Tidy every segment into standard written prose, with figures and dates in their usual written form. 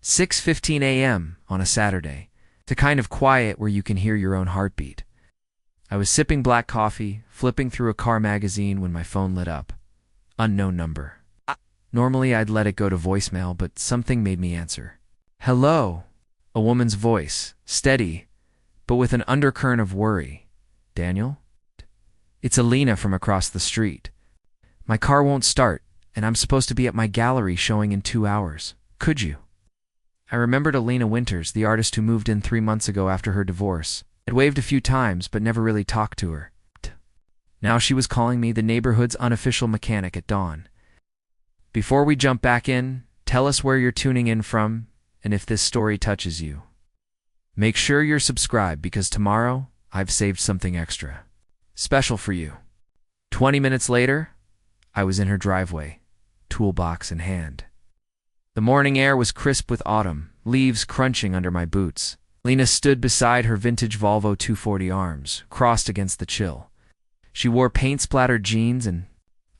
6:15 a.m. on a Saturday. The kind of quiet where you can hear your own heartbeat. I was sipping black coffee, flipping through a car magazine when my phone lit up. Unknown number. Normally I'd let it go to voicemail, but something made me answer. Hello. A woman's voice, steady, but with an undercurrent of worry. Daniel? It's Elena from across the street. My car won't start, and I'm supposed to be at my gallery showing in 2 hours. Could you? I remembered Elena Winters, the artist who moved in 3 months ago after her divorce. I'd waved a few times, but never really talked to her. Now she was calling me the neighborhood's unofficial mechanic at dawn. Before we jump back in, tell us where you're tuning in from, and if this story touches you. Make sure you're subscribed because tomorrow I've saved something extra. Special for you. 20 minutes later, I was in her driveway, toolbox in hand. The morning air was crisp with autumn, leaves crunching under my boots. Lena stood beside her vintage Volvo 240, arms crossed against the chill. She wore paint-splattered jeans and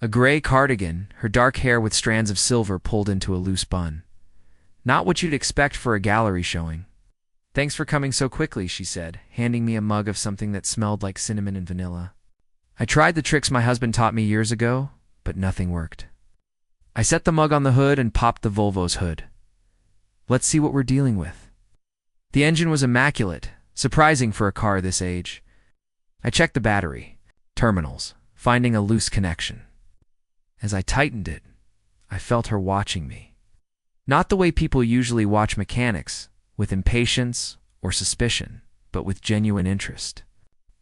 a gray cardigan, her dark hair with strands of silver pulled into a loose bun. Not what you'd expect for a gallery showing. Thanks for coming so quickly, she said, handing me a mug of something that smelled like cinnamon and vanilla. I tried the tricks my husband taught me years ago, but nothing worked. I set the mug on the hood and popped the Volvo's hood. Let's see what we're dealing with. The engine was immaculate, surprising for a car this age. I checked the battery, terminals, finding a loose connection. As I tightened it, I felt her watching me. Not the way people usually watch mechanics, with impatience or suspicion, but with genuine interest.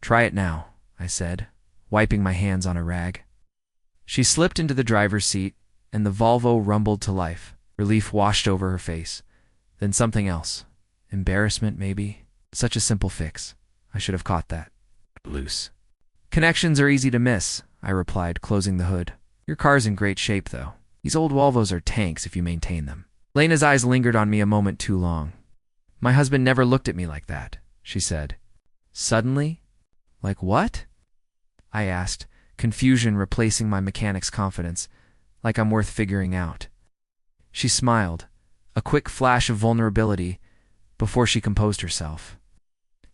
Try it now, I said, wiping my hands on a rag. She slipped into the driver's seat, and the Volvo rumbled to life. Relief washed over her face. Then something else. Embarrassment, maybe. Such a simple fix. I should have caught that. Loose. Connections are easy to miss, I replied, closing the hood. Your car's in great shape, though. These old Volvos are tanks if you maintain them. Lena's eyes lingered on me a moment too long. My husband never looked at me like that, she said. Suddenly? Like what? I asked, confusion replacing my mechanic's confidence, like I'm worth figuring out. She smiled, a quick flash of vulnerability, before she composed herself.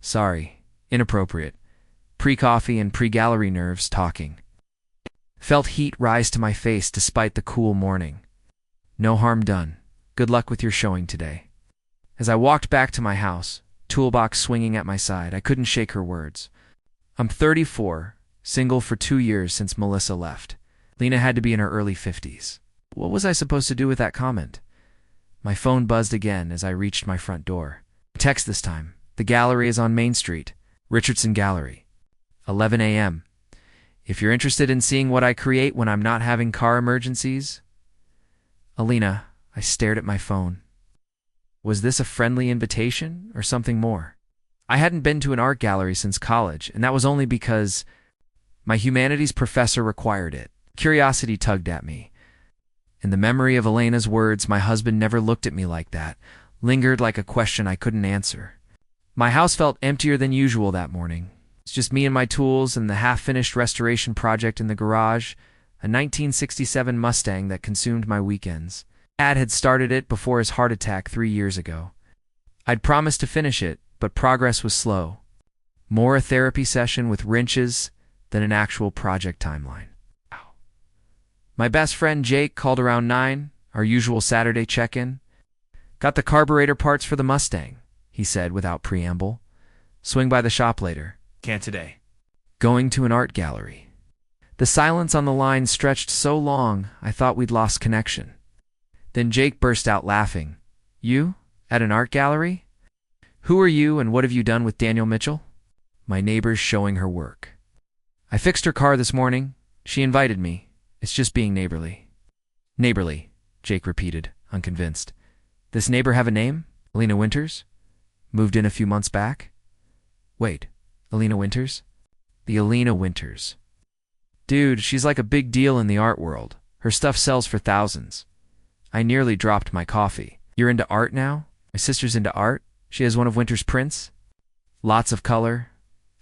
Sorry, inappropriate. Pre-coffee and pre-gallery nerves talking. Felt heat rise to my face despite the cool morning. No harm done. Good luck with your showing today. As I walked back to my house, toolbox swinging at my side, I couldn't shake her words. I'm 34, single for 2 years since Melissa left. Lena had to be in her early 50s. What was I supposed to do with that comment? My phone buzzed again as I reached my front door. Text this time. The gallery is on Main Street, Richardson Gallery. 11 a.m. If you're interested in seeing what I create when I'm not having car emergencies. Elena, I stared at my phone. Was this a friendly invitation or something more? I hadn't been to an art gallery since college, and that was only because my humanities professor required it. Curiosity tugged at me. And the memory of Elena's words, my husband never looked at me like that, lingered like a question I couldn't answer. My house felt emptier than usual that morning. It's just me and my tools and the half-finished restoration project in the garage, a 1967 Mustang that consumed my weekends. Dad had started it before his heart attack 3 years ago. I'd promised to finish it, but progress was slow. More a therapy session with wrenches than an actual project timeline. My best friend Jake called around 9, our usual Saturday check-in. Got the carburetor parts for the Mustang, he said without preamble. Swing by the shop later. Can't today. Going to an art gallery. The silence on the line stretched so long, I thought we'd lost connection. Then Jake burst out laughing. You? At an art gallery? Who are you and what have you done with Daniel Mitchell? My neighbor's showing her work. I fixed her car this morning. She invited me. It's just being neighborly. Neighborly, Jake repeated, unconvinced. This neighbor have a name? Elena Winters? Moved in a few months back? Wait, Elena Winters? The Elena Winters. Dude, she's like a big deal in the art world. Her stuff sells for thousands. I nearly dropped my coffee. You're into art now? My sister's into art? She has one of Winters' prints? Lots of color.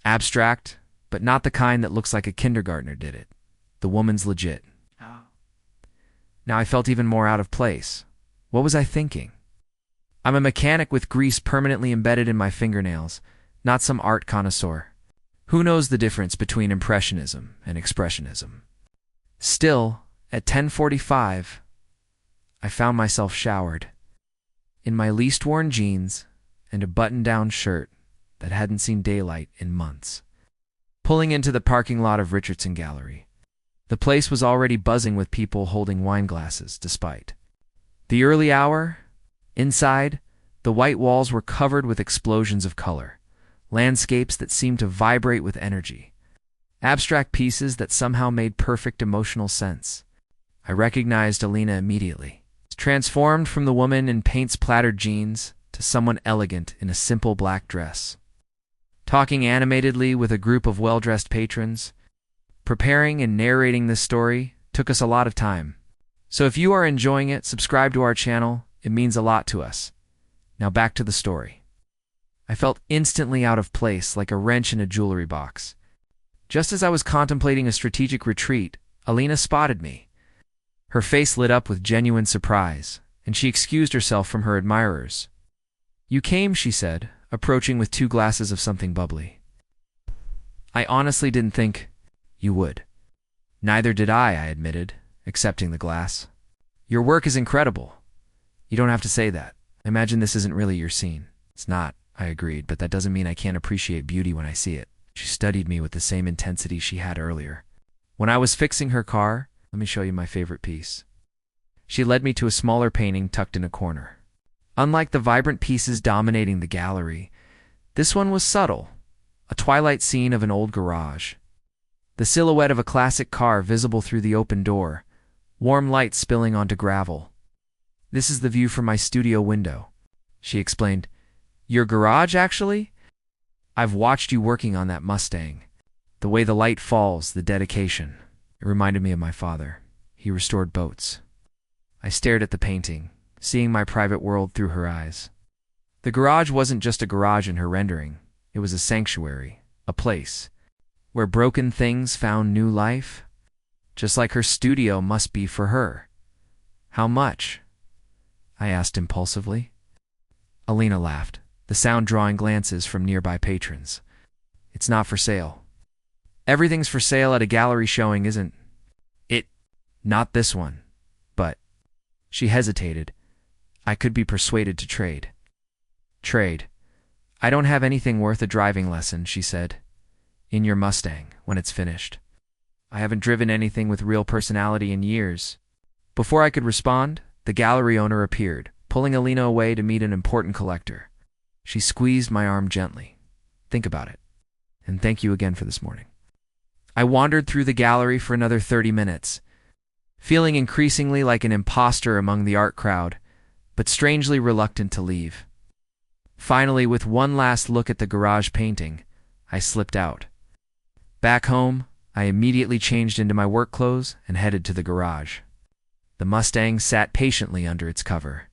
Abstract, but not the kind that looks like a kindergartner did it. The woman's legit. Now I felt even more out of place. What was I thinking? I'm a mechanic with grease permanently embedded in my fingernails, not some art connoisseur. Who knows the difference between Impressionism and Expressionism? Still, at 10:45, I found myself showered, in my least worn jeans and a button-down shirt that hadn't seen daylight in months. Pulling into the parking lot of Richardson Gallery. The place was already buzzing with people holding wine glasses, despite the early hour. Inside, the white walls were covered with explosions of color, landscapes that seemed to vibrate with energy, abstract pieces that somehow made perfect emotional sense. I recognized Elena immediately, transformed from the woman in paint-splattered jeans to someone elegant in a simple black dress. Talking animatedly with a group of well-dressed patrons, preparing and narrating this story took us a lot of time. So if you are enjoying it, subscribe to our channel. It means a lot to us. Now back to the story. I felt instantly out of place, like a wrench in a jewelry box. Just as I was contemplating a strategic retreat, Elena spotted me. Her face lit up with genuine surprise, and she excused herself from her admirers. "You came," she said, approaching with 2 glasses of something bubbly. "I honestly didn't think you would." "Neither did I admitted, accepting the glass. "Your work is incredible." "You don't have to say that. I imagine this isn't really your scene." "It's not," I agreed, "but that doesn't mean I can't appreciate beauty when I see it." She studied me with the same intensity she had earlier. When I was fixing her car, "Let me show you my favorite piece." She led me to a smaller painting tucked in a corner. Unlike the vibrant pieces dominating the gallery, this one was subtle, a twilight scene of an old garage. The silhouette of a classic car visible through the open door, warm light spilling onto gravel. "This is the view from my studio window," she explained. "Your garage, actually? I've watched you working on that Mustang. The way the light falls, the dedication. It reminded me of my father. He restored boats." I stared at the painting, seeing my private world through her eyes. The garage wasn't just a garage in her rendering. It was a sanctuary, a place where broken things found new life, just like her studio must be for her. "How much?" I asked impulsively. Elena laughed, the sound drawing glances from nearby patrons. "It's not for sale." "Everything's for sale at a gallery showing, isn't it?" "Not this one, but—" She hesitated. I could be persuaded to trade. "Trade? I don't have anything worth a driving lesson," she said. "In your Mustang, when it's finished." I haven't driven anything with real personality in years. Before I could respond, the gallery owner appeared, pulling Elena away to meet an important collector. She squeezed my arm gently. "Think about it. And thank you again for this morning." I wandered through the gallery for another 30 minutes, feeling increasingly like an imposter among the art crowd, but strangely reluctant to leave. Finally, with one last look at the garage painting, I slipped out. Back home, I immediately changed into my work clothes and headed to the garage. The Mustang sat patiently under its cover.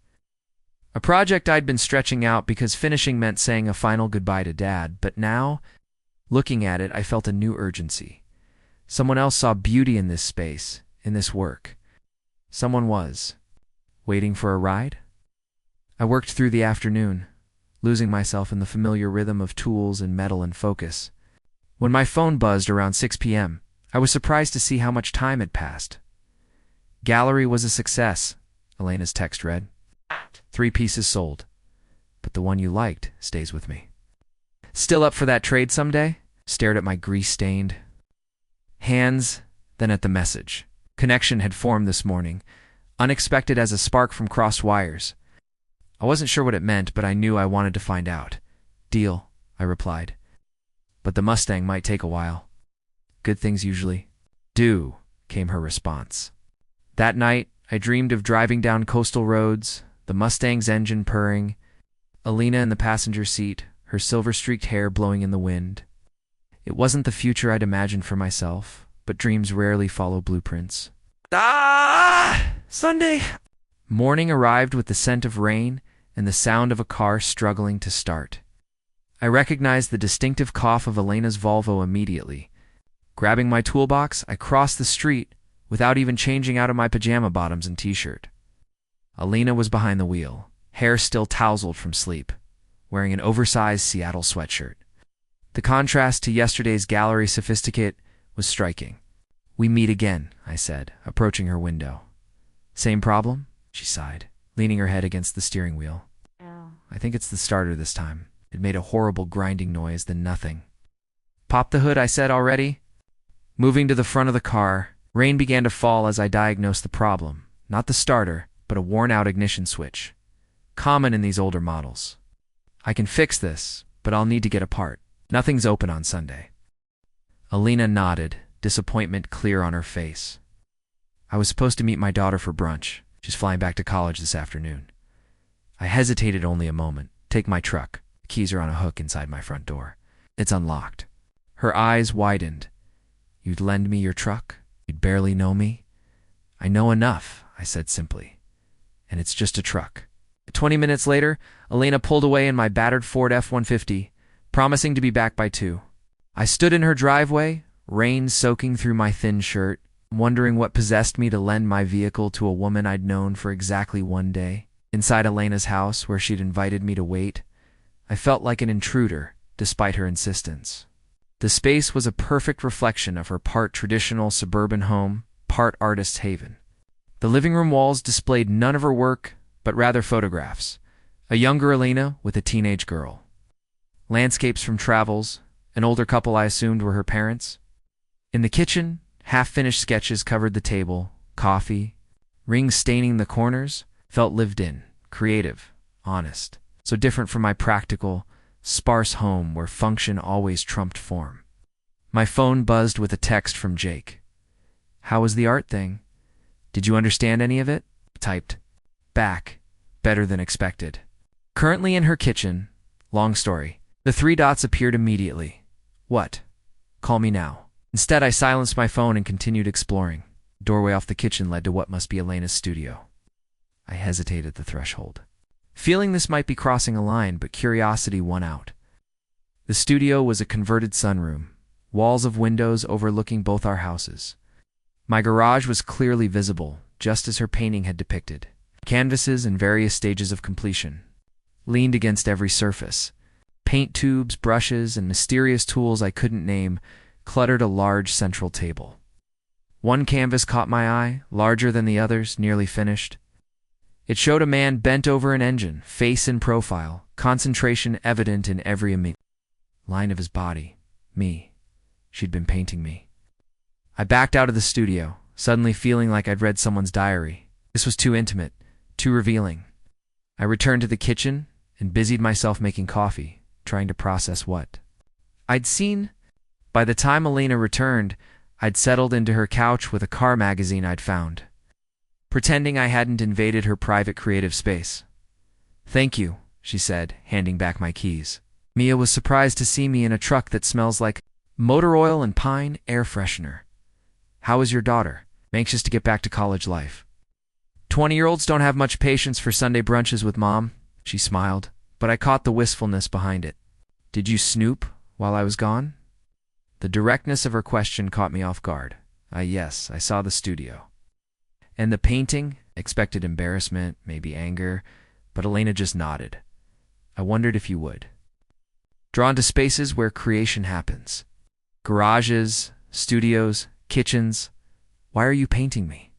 A project I'd been stretching out because finishing meant saying a final goodbye to Dad, but now, looking at it, I felt a new urgency. Someone else saw beauty in this space, in this work. Someone was waiting for a ride? I worked through the afternoon, losing myself in the familiar rhythm of tools and metal and focus. When my phone buzzed around 6 p.m., I was surprised to see how much time had passed. "Gallery was a success," Elena's text read. 3 pieces sold, but the one you liked stays with me. "Still up for that trade someday?" Stared at my grease-stained hands, then at the message. Connection had formed this morning, unexpected as a spark from crossed wires. I wasn't sure what it meant, but I knew I wanted to find out. "Deal," I replied. "But the Mustang might take a while." "Good things usually do," came her response. That night, I dreamed of driving down coastal roads, the Mustang's engine purring, Elena in the passenger seat, her silver-streaked hair blowing in the wind. It wasn't the future I'd imagined for myself, but dreams rarely follow blueprints. Sunday! Morning arrived with the scent of rain and the sound of a car struggling to start. I recognized the distinctive cough of Elena's Volvo immediately. Grabbing my toolbox, I crossed the street without even changing out of my pajama bottoms and t-shirt. Elena was behind the wheel, hair still tousled from sleep, wearing an oversized Seattle sweatshirt. The contrast to yesterday's gallery sophisticate was striking. "We meet again," I said, approaching her window. "Same problem?" she sighed, leaning her head against the steering wheel. Yeah. "I think it's the starter this time. It made a horrible grinding noise, then nothing." "Pop the hood," I said already. Moving to the front of the car, rain began to fall as I diagnosed the problem. Not the starter, but a worn-out ignition switch. Common in these older models. "I can fix this, but I'll need to get a part. Nothing's open on Sunday." Elena nodded, disappointment clear on her face. "I was supposed to meet my daughter for brunch. She's flying back to college this afternoon." I hesitated only a moment. "Take my truck. The keys are on a hook inside my front door. It's unlocked." Her eyes widened. "You'd lend me your truck? You'd barely know me?" "I know enough," I said simply. "And it's just a truck." 20 minutes later, Elena pulled away in my battered Ford F-150, promising to be back by 2. I stood in her driveway, rain soaking through my thin shirt, wondering what possessed me to lend my vehicle to a woman I'd known for exactly 1 day. Inside Elena's house, where she'd invited me to wait, I felt like an intruder, despite her insistence. The space was a perfect reflection of her part traditional suburban home, part artist's haven. The living room walls displayed none of her work, but rather photographs. A younger Elena with a teenage girl. Landscapes from travels, an older couple I assumed were her parents. In the kitchen, half-finished sketches covered the table, coffee, rings staining the corners, felt lived in, creative, honest. So different from my practical, sparse home where function always trumped form. My phone buzzed with a text from Jake. "How was the art thing? Did you understand any of it?" Typed. Back. Better than expected. Currently in her kitchen. Long story. The 3 dots appeared immediately. "What?" "Call me now." Instead, I silenced my phone and continued exploring. The doorway off the kitchen led to what must be Elena's studio. I hesitated at the threshold, feeling this might be crossing a line, but curiosity won out. The studio was a converted sunroom, walls of windows overlooking both our houses. My garage was clearly visible, just as her painting had depicted. Canvases in various stages of completion. Leaned against every surface. Paint tubes, brushes, and mysterious tools I couldn't name cluttered a large central table. One canvas caught my eye, larger than the others, nearly finished. It showed a man bent over an engine, face in profile, concentration evident in every line of his body. Me. She'd been painting me. I backed out of the studio, suddenly feeling like I'd read someone's diary. This was too intimate, too revealing. I returned to the kitchen and busied myself making coffee, trying to process what I'd seen. By the time Elena returned, I'd settled into her couch with a car magazine I'd found, pretending I hadn't invaded her private creative space. "Thank you," she said, handing back my keys. Mia was surprised to see me in a truck that smells like motor oil and pine air freshener. "How is your daughter?" "Anxious to get back to college life." 20-year-olds don't have much patience for Sunday brunches with mom, she smiled, but I caught the wistfulness behind it. "Did you snoop while I was gone?" The directness of her question caught me off guard. Yes, I saw the studio. "And the painting?" Expected embarrassment, maybe anger, but Elena just nodded. "I wondered if you would." Drawn to spaces where creation happens. Garages, studios, kitchens. "Why are you painting me?"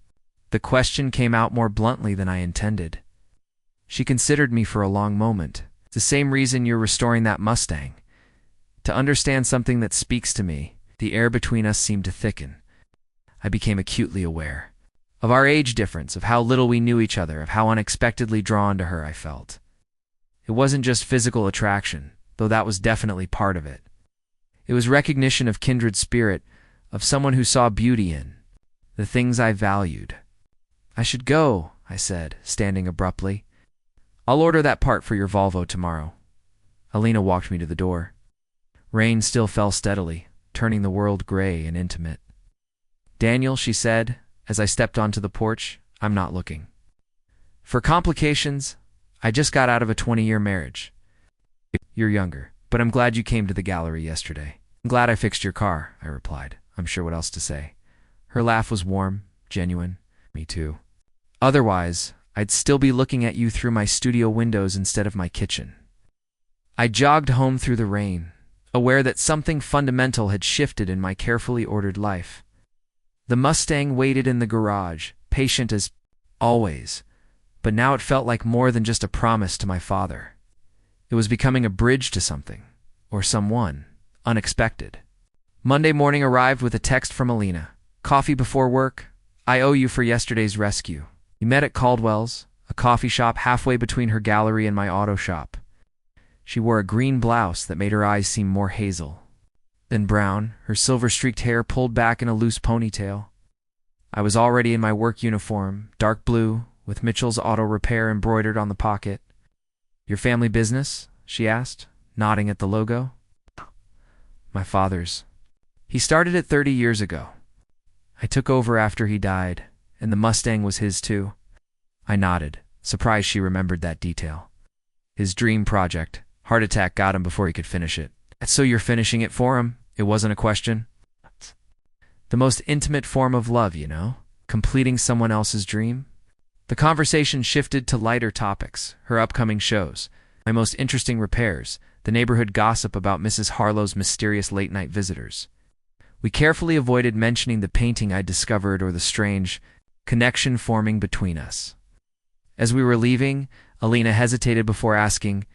The question came out more bluntly than I intended. She considered me for a long moment. "It's the same reason you're restoring that Mustang. To understand something that speaks to me." The air between us seemed to thicken. I became acutely aware of our age difference, of how little we knew each other, of how unexpectedly drawn to her I felt. It wasn't just physical attraction, though that was definitely part of it. It was recognition of kindred spirit, of someone who saw beauty in the things I valued. "I should go," I said, standing abruptly. "I'll order that part for your Volvo tomorrow." Elena walked me to the door. Rain still fell steadily, turning the world gray and intimate. "Daniel," she said, as I stepped onto the porch, "I'm not looking for complications. I just got out of a 20-year marriage." "You're younger, but I'm glad you came to the gallery yesterday." "I'm glad I fixed your car," I replied, unsure what else to say. Her laugh was warm, genuine. "Me too." Otherwise, I'd still be looking at you through my studio windows instead of my kitchen. I jogged home through the rain, aware that something fundamental had shifted in my carefully ordered life. The Mustang waited in the garage, patient as always, but now it felt like more than just a promise to my father. It was becoming a bridge to something, or someone, unexpected. Monday morning arrived with a text from Elena. Coffee before work? I owe you for yesterday's rescue. We met at Caldwell's, a coffee shop halfway between her gallery and my auto shop. She wore a green blouse that made her eyes seem more hazel than brown, her silver-streaked hair pulled back in a loose ponytail. I was already in my work uniform, dark blue, with Mitchell's Auto Repair embroidered on the pocket. Your family business? She asked, nodding at the logo. My father's. He started it 30 years ago. I took over after he died, and the Mustang was his too. I nodded, surprised she remembered that detail. His dream project. Heart attack got him before he could finish it. So you're finishing it for him? It wasn't a question. The most intimate form of love, you know? Completing someone else's dream? The conversation shifted to lighter topics, her upcoming shows, my most interesting repairs, the neighborhood gossip about Mrs. Harlow's mysterious late-night visitors. We carefully avoided mentioning the painting I'd discovered or the strange connection forming between us. As we were leaving, Elena hesitated before asking,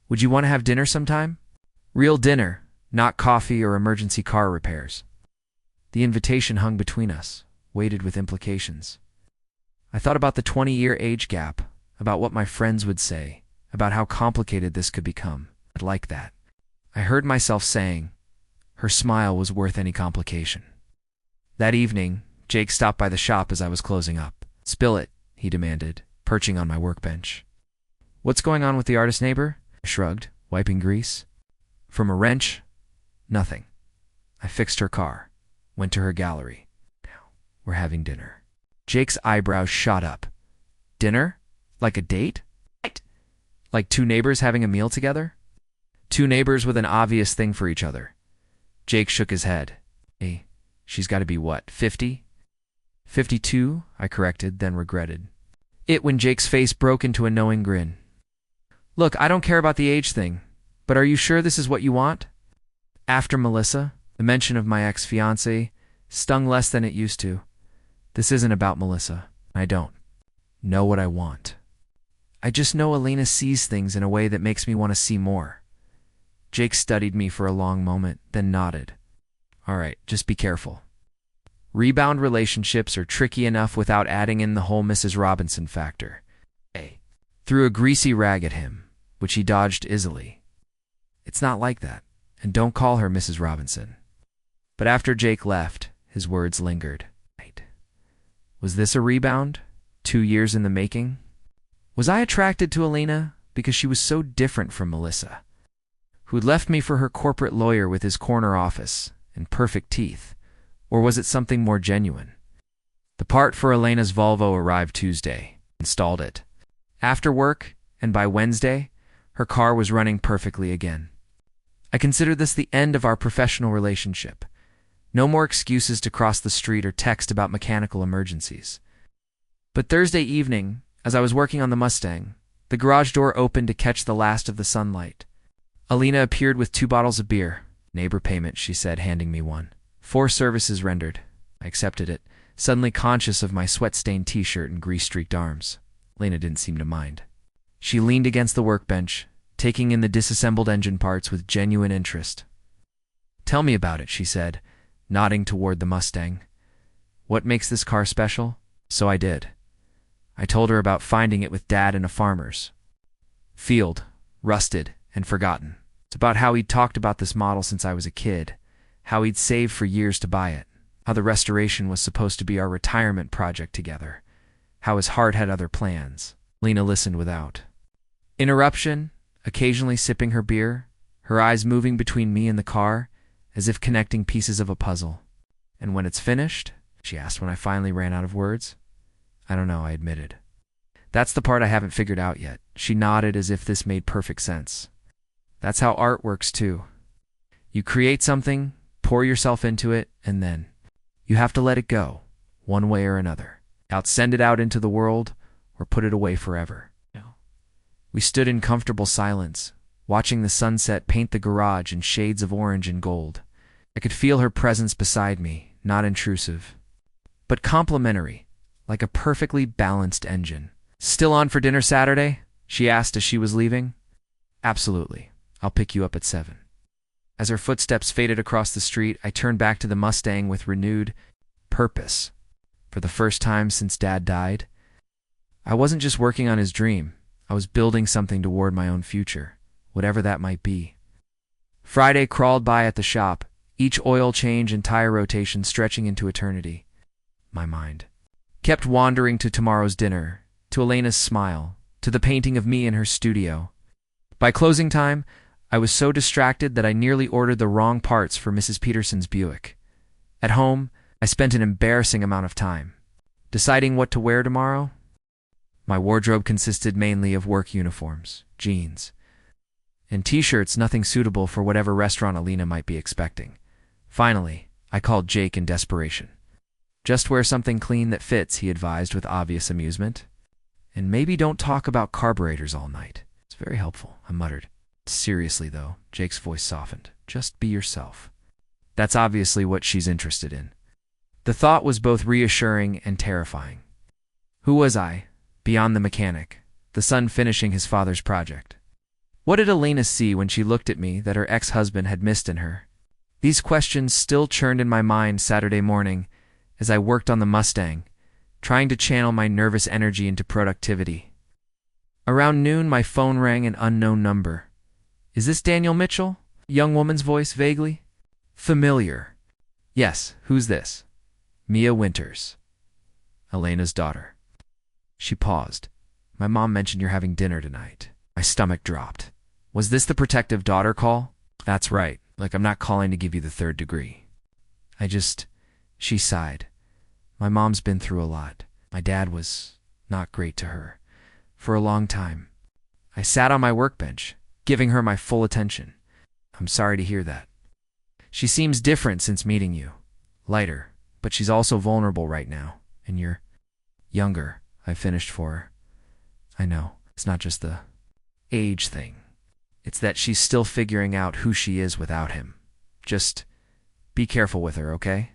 would you want to have dinner sometime? Real dinner, not coffee or emergency car repairs. The invitation hung between us, weighted with implications. I thought about the 20-year age gap, about what my friends would say, about how complicated this could become. I'd like that. I heard myself saying, her smile was worth any complication. That evening, Jake stopped by the shop as I was closing up. Spill it, he demanded, perching on my workbench. What's going on with the artist neighbor? I shrugged, wiping grease. From a wrench? Nothing. I fixed her car, went to her gallery. Now, we're having dinner. Jake's eyebrows shot up. Dinner? Like a date? Like two neighbors having a meal together? Two neighbors with an obvious thing for each other. Jake shook his head. Hey, she's got to be what, 50? 52, I corrected, then regretted it when Jake's face broke into a knowing grin. Look, I don't care about the age thing, but are you sure this is what you want? After Melissa, the mention of my ex-fiancé stung less than it used to. This isn't about Melissa. I don't know what I want. I just know Elena sees things in a way that makes me want to see more. Jake studied me for a long moment, then nodded. All right, just be careful. Rebound relationships are tricky enough without adding in the whole Mrs. Robinson factor. Threw a greasy rag at him, which he dodged easily. It's not like that, and don't call her Mrs. Robinson. But after Jake left, his words lingered. Was this a rebound? 2 years in the making? Was I attracted to Elena because she was so different from Melissa, who'd left me for her corporate lawyer with his corner office and perfect teeth, or was it something more genuine? The part for Elena's Volvo arrived Tuesday. Installed it. After work, and by Wednesday, her car was running perfectly again. I considered this the end of our professional relationship. No more excuses to cross the street or text about mechanical emergencies. But Thursday evening, as I was working on the Mustang, the garage door opened to catch the last of the sunlight. Elena appeared with 2 bottles of beer. Neighbor payment, she said, handing me one. 4 services rendered. I accepted it, suddenly conscious of my sweat-stained t-shirt and grease-streaked arms. Elena didn't seem to mind. She leaned against the workbench, taking in the disassembled engine parts with genuine interest. Tell me about it, she said, nodding toward the Mustang. What makes this car special? So I did. I told her about finding it with Dad in a farmer's field, rusted and forgotten. It's about how he'd talked about this model since I was a kid, how he'd saved for years to buy it, how the restoration was supposed to be our retirement project together, how his heart had other plans. Lena listened without interruption, occasionally sipping her beer, her eyes moving between me and the car, as if connecting pieces of a puzzle. And when it's finished? She asked when I finally ran out of words. I don't know, I admitted. That's the part I haven't figured out yet. She nodded as if this made perfect sense. That's how art works too. You create something, pour yourself into it, and then you have to let it go, one way or another. Send it out into the world, or put it away forever. We stood in comfortable silence, watching the sunset paint the garage in shades of orange and gold. I could feel her presence beside me, not intrusive, but complimentary, like a perfectly balanced engine. "Still on for dinner Saturday?" she asked as she was leaving. "Absolutely. I'll pick you up at 7. As her footsteps faded across the street, I turned back to the Mustang with renewed purpose. For the first time since Dad died, I wasn't just working on his dream. I was building something toward my own future, whatever that might be. Friday crawled by at the shop, each oil change and tire rotation stretching into eternity. My mind kept wandering to tomorrow's dinner, to Elena's smile, to the painting of me in her studio. By closing time, I was so distracted that I nearly ordered the wrong parts for Mrs. Peterson's Buick. At home, I spent an embarrassing amount of time deciding what to wear tomorrow. My wardrobe consisted mainly of work uniforms, jeans, and t-shirts, nothing suitable for whatever restaurant Elena might be expecting. Finally, I called Jake in desperation. "Just wear something clean that fits," he advised with obvious amusement. "And maybe don't talk about carburetors all night." "It's very helpful," I muttered. "Seriously, though," Jake's voice softened. "Just be yourself." That's obviously what she's interested in. The thought was both reassuring and terrifying. Who was I, beyond the mechanic, the son finishing his father's project? What did Elena see when she looked at me that her ex-husband had missed in her? These questions still churned in my mind Saturday morning as I worked on the Mustang, trying to channel my nervous energy into productivity. Around noon, my phone rang an unknown number. "Is this Daniel Mitchell?" A young woman's voice, vaguely familiar. "Yes, who's this?" "Mia Winters, Elena's daughter." She paused. "My mom mentioned you're having dinner tonight." My stomach dropped. Was this the protective daughter call? "That's right. Like I'm not calling to give you the 3rd degree. She sighed. "My mom's been through a lot. My dad was not great to her for a long time." I sat on my workbench, giving her my full attention. "I'm sorry to hear that. She seems different since meeting you. Lighter, but she's also vulnerable right now. And you're younger," I finished for her. "I know. It's not just the age thing. It's that she's still figuring out who she is without him. Just be careful with her, okay?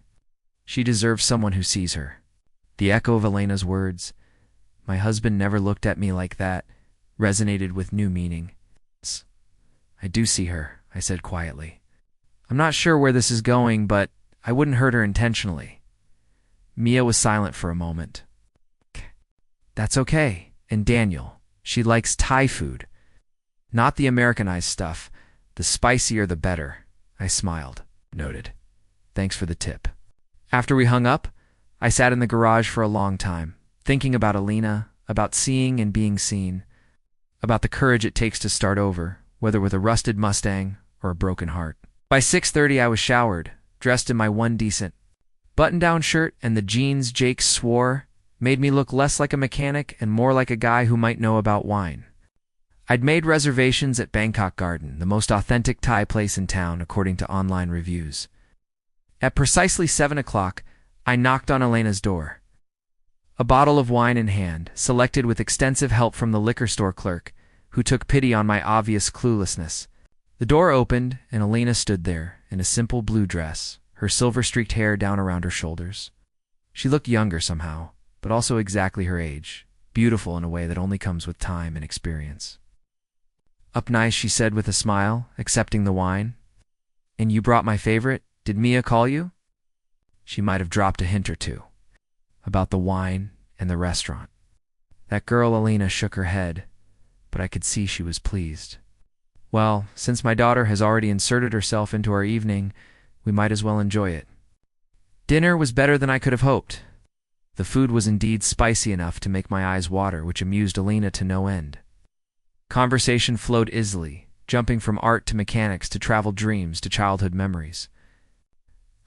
She deserves someone who sees her." The echo of Elena's words, "My husband never looked at me like that," resonated with new meaning. "I do see her," I said quietly. "I'm not sure where this is going, but I wouldn't hurt her intentionally." Mia was silent for a moment. "That's okay. And Daniel, she likes Thai food. Not the Americanized stuff. The spicier the better." I smiled. "Noted. Thanks for the tip." After we hung up, I sat in the garage for a long time, thinking about Elena, about seeing and being seen, about the courage it takes to start over, whether with a rusted Mustang or a broken heart. By 6:30 I was showered, dressed in my one decent button-down shirt, and the jeans Jake swore made me look less like a mechanic and more like a guy who might know about wine. I'd made reservations at Bangkok Garden, the most authentic Thai place in town according to online reviews. At precisely 7 o'clock, I knocked on Elena's door. A bottle of wine in hand, selected with extensive help from the liquor store clerk, who took pity on my obvious cluelessness. The door opened, and Elena stood there, in a simple blue dress, her silver-streaked hair down around her shoulders. She looked younger somehow, but also exactly her age, beautiful in a way that only comes with time and experience. "Up nice," she said with a smile, accepting the wine. "And you brought my favorite? Did Mia call you?" She might have dropped a hint or two about the wine and the restaurant. That girl Elena shook her head, but I could see she was pleased. "Well, since my daughter has already inserted herself into our evening, we might as well enjoy it." Dinner was better than I could have hoped. The food was indeed spicy enough to make my eyes water, which amused Elena to no end. Conversation flowed easily, jumping from art to mechanics to travel dreams to childhood memories.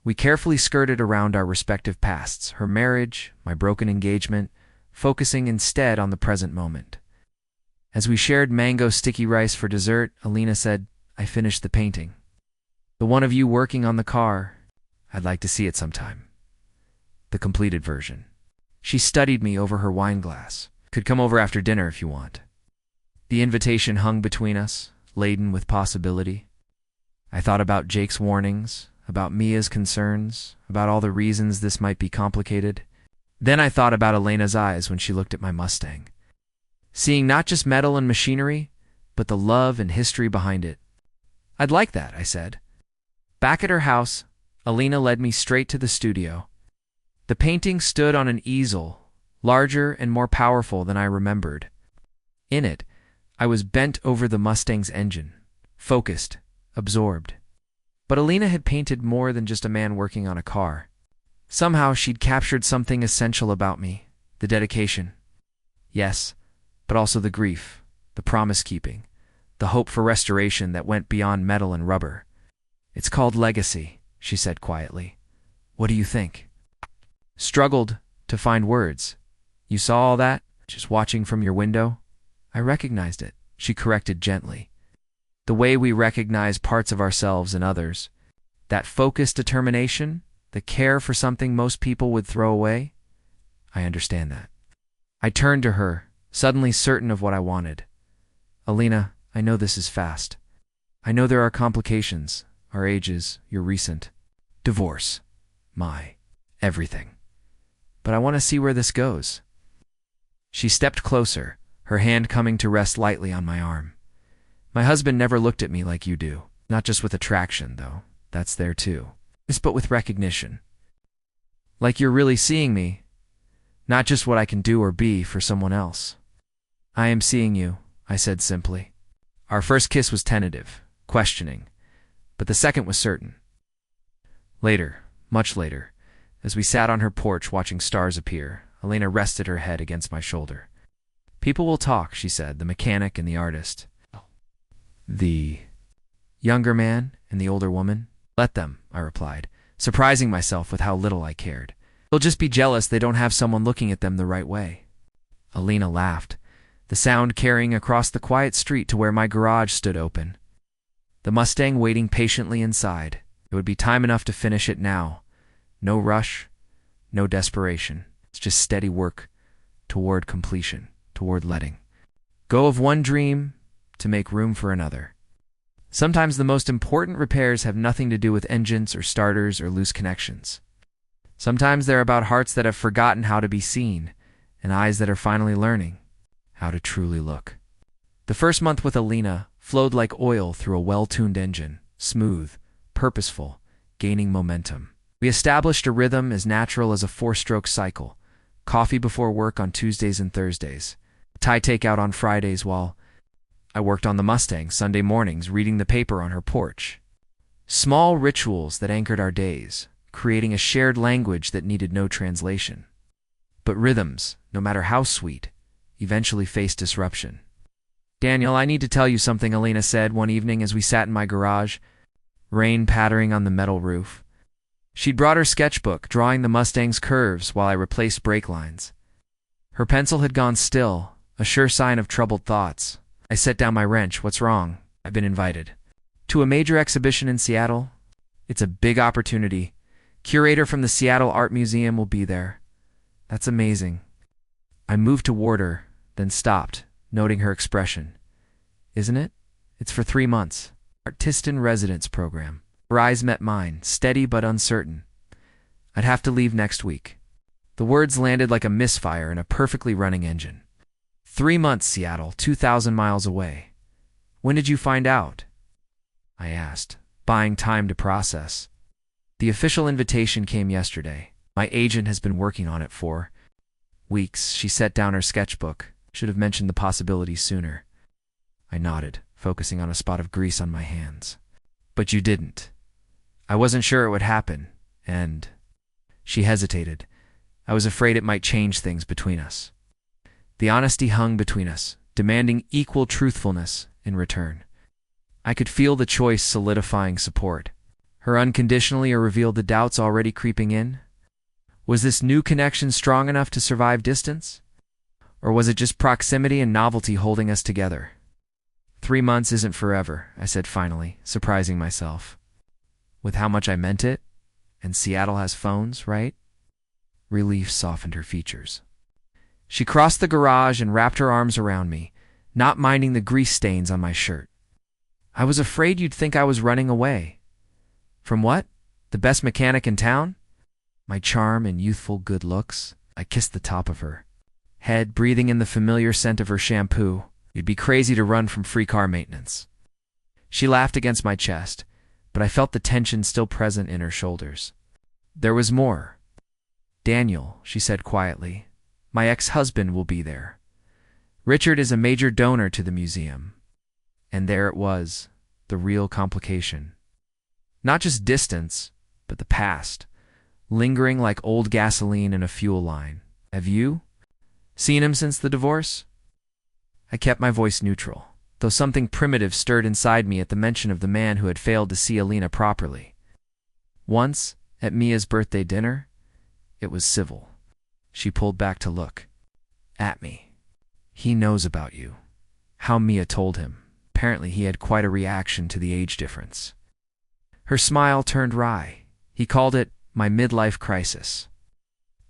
We carefully skirted around our respective pasts, her marriage, my broken engagement, focusing instead on the present moment. As we shared mango sticky rice for dessert, Elena said, "I finished the painting. The one of you working on the car. I'd like to see it sometime." The completed version. She studied me over her wine glass. Could come over after dinner if you want. The invitation hung between us, laden with possibility. I thought about Jake's warnings, about Mia's concerns, about all the reasons this might be complicated. Then I thought about Elena's eyes when she looked at my Mustang, seeing not just metal and machinery, but the love and history behind it. I'd like that, I said. Back at her house, Elena led me straight to the studio. The painting stood on an easel, larger and more powerful than I remembered. In it, I was bent over the Mustang's engine, focused, absorbed. But Elena had painted more than just a man working on a car. Somehow she'd captured something essential about me, the dedication. Yes, but also the grief, the promise-keeping, the hope for restoration that went beyond metal and rubber. It's called legacy, she said quietly. What do you think? Struggled to find words. You saw all that, just watching from your window? I recognized it, she corrected gently. The way we recognize parts of ourselves in others, that focused determination, the care for something most people would throw away. I understand that. I turned to her, suddenly certain of what I wanted. Elena, I know this is fast. I know there are complications, our ages, your recent divorce, my everything. But I want to see where this goes. She stepped closer, her hand coming to rest lightly on my arm. My husband never looked at me like you do, not just with attraction, though. That's there too. But with recognition. Like you're really seeing me, not just what I can do or be for someone else. I am seeing you, I said simply. Our first kiss was tentative, questioning, but the second was certain. Later, much later, as we sat on her porch watching stars appear, Elena rested her head against my shoulder. People will talk, she said, the mechanic and the artist. The younger man and the older woman? Let them, I replied, surprising myself with how little I cared. They'll just be jealous they don't have someone looking at them the right way. Elena laughed, the sound carrying across the quiet street to where my garage stood open. The Mustang waiting patiently inside. It would be time enough to finish it now. No rush, no desperation. It's just steady work toward completion, toward letting go of one dream to make room for another. Sometimes the most important repairs have nothing to do with engines or starters or loose connections. Sometimes they're about hearts that have forgotten how to be seen and eyes that are finally learning how to truly look. The first month with Elena flowed like oil through a well-tuned engine, smooth, purposeful, gaining momentum. We established a rhythm as natural as a 4-stroke cycle, coffee before work on Tuesdays and Thursdays, Thai takeout on Fridays while I worked on the Mustang Sunday mornings reading the paper on her porch. Small rituals that anchored our days, creating a shared language that needed no translation. But rhythms, no matter how sweet, eventually faced disruption. Daniel, I need to tell you something, Elena said one evening as we sat in my garage, rain pattering on the metal roof. She'd brought her sketchbook, drawing the Mustang's curves while I replaced brake lines. Her pencil had gone still, a sure sign of troubled thoughts. I set down my wrench. What's wrong? I've been invited to a major exhibition in Seattle. It's a big opportunity. Curator from the Seattle Art Museum will be there. That's amazing. I moved toward her, then stopped, noting her expression. Isn't it? It's for 3 months. Artist in Residence program. Her eyes met mine, steady but uncertain. I'd have to leave next week. The words landed like a misfire in a perfectly running engine. 3 months, Seattle, 2,000 miles away. When did you find out? I asked, buying time to process. The official invitation came yesterday. My agent has been working on it for weeks. She set down her sketchbook. Should have mentioned the possibility sooner. I nodded, focusing on a spot of grease on my hands. But you didn't. I wasn't sure it would happen, and she hesitated. I was afraid it might change things between us. The honesty hung between us, demanding equal truthfulness in return. I could feel the choice solidifying support. Her unconditionally or revealed the doubts already creeping in? Was this new connection strong enough to survive distance? Or was it just proximity and novelty holding us together? 3 months isn't forever, I said finally, surprising myself. With how much I meant it? And Seattle has phones, right? Relief softened her features. She crossed the garage and wrapped her arms around me, not minding the grease stains on my shirt. I was afraid you'd think I was running away. From what? The best mechanic in town? My charm and youthful good looks? I kissed the top of her head, breathing in the familiar scent of her shampoo. You'd be crazy to run from free car maintenance. She laughed against my chest, but I felt the tension still present in her shoulders. There was more. Daniel, she said quietly, my ex-husband will be there. Richard is a major donor to the museum. And there it was, the real complication. Not just distance, but the past, lingering like old gasoline in a fuel line. Have you seen him since the divorce? I kept my voice neutral, though something primitive stirred inside me at the mention of the man who had failed to see Elena properly. Once, at Mia's birthday dinner, it was civil. She pulled back to look at me. He knows about you. How Mia told him. Apparently he had quite a reaction to the age difference. Her smile turned wry. He called it my midlife crisis.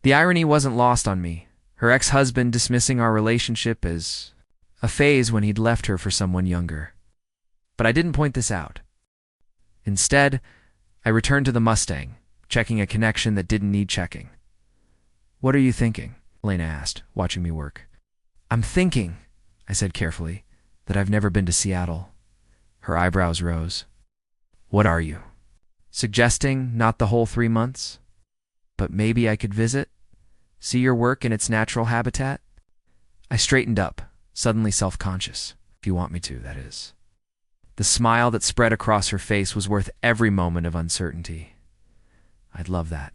The irony wasn't lost on me, her ex-husband dismissing our relationship as a phase when he'd left her for someone younger. But I didn't point this out. Instead, I returned to the Mustang, checking a connection that didn't need checking. What are you thinking? Elena asked, watching me work. I'm thinking, I said carefully, that I've never been to Seattle. Her eyebrows rose. What are you? Suggesting not the whole 3 months? But maybe I could visit? See your work in its natural habitat? I straightened up, suddenly self-conscious. If you want me to, that is. The smile that spread across her face was worth every moment of uncertainty. I'd love that.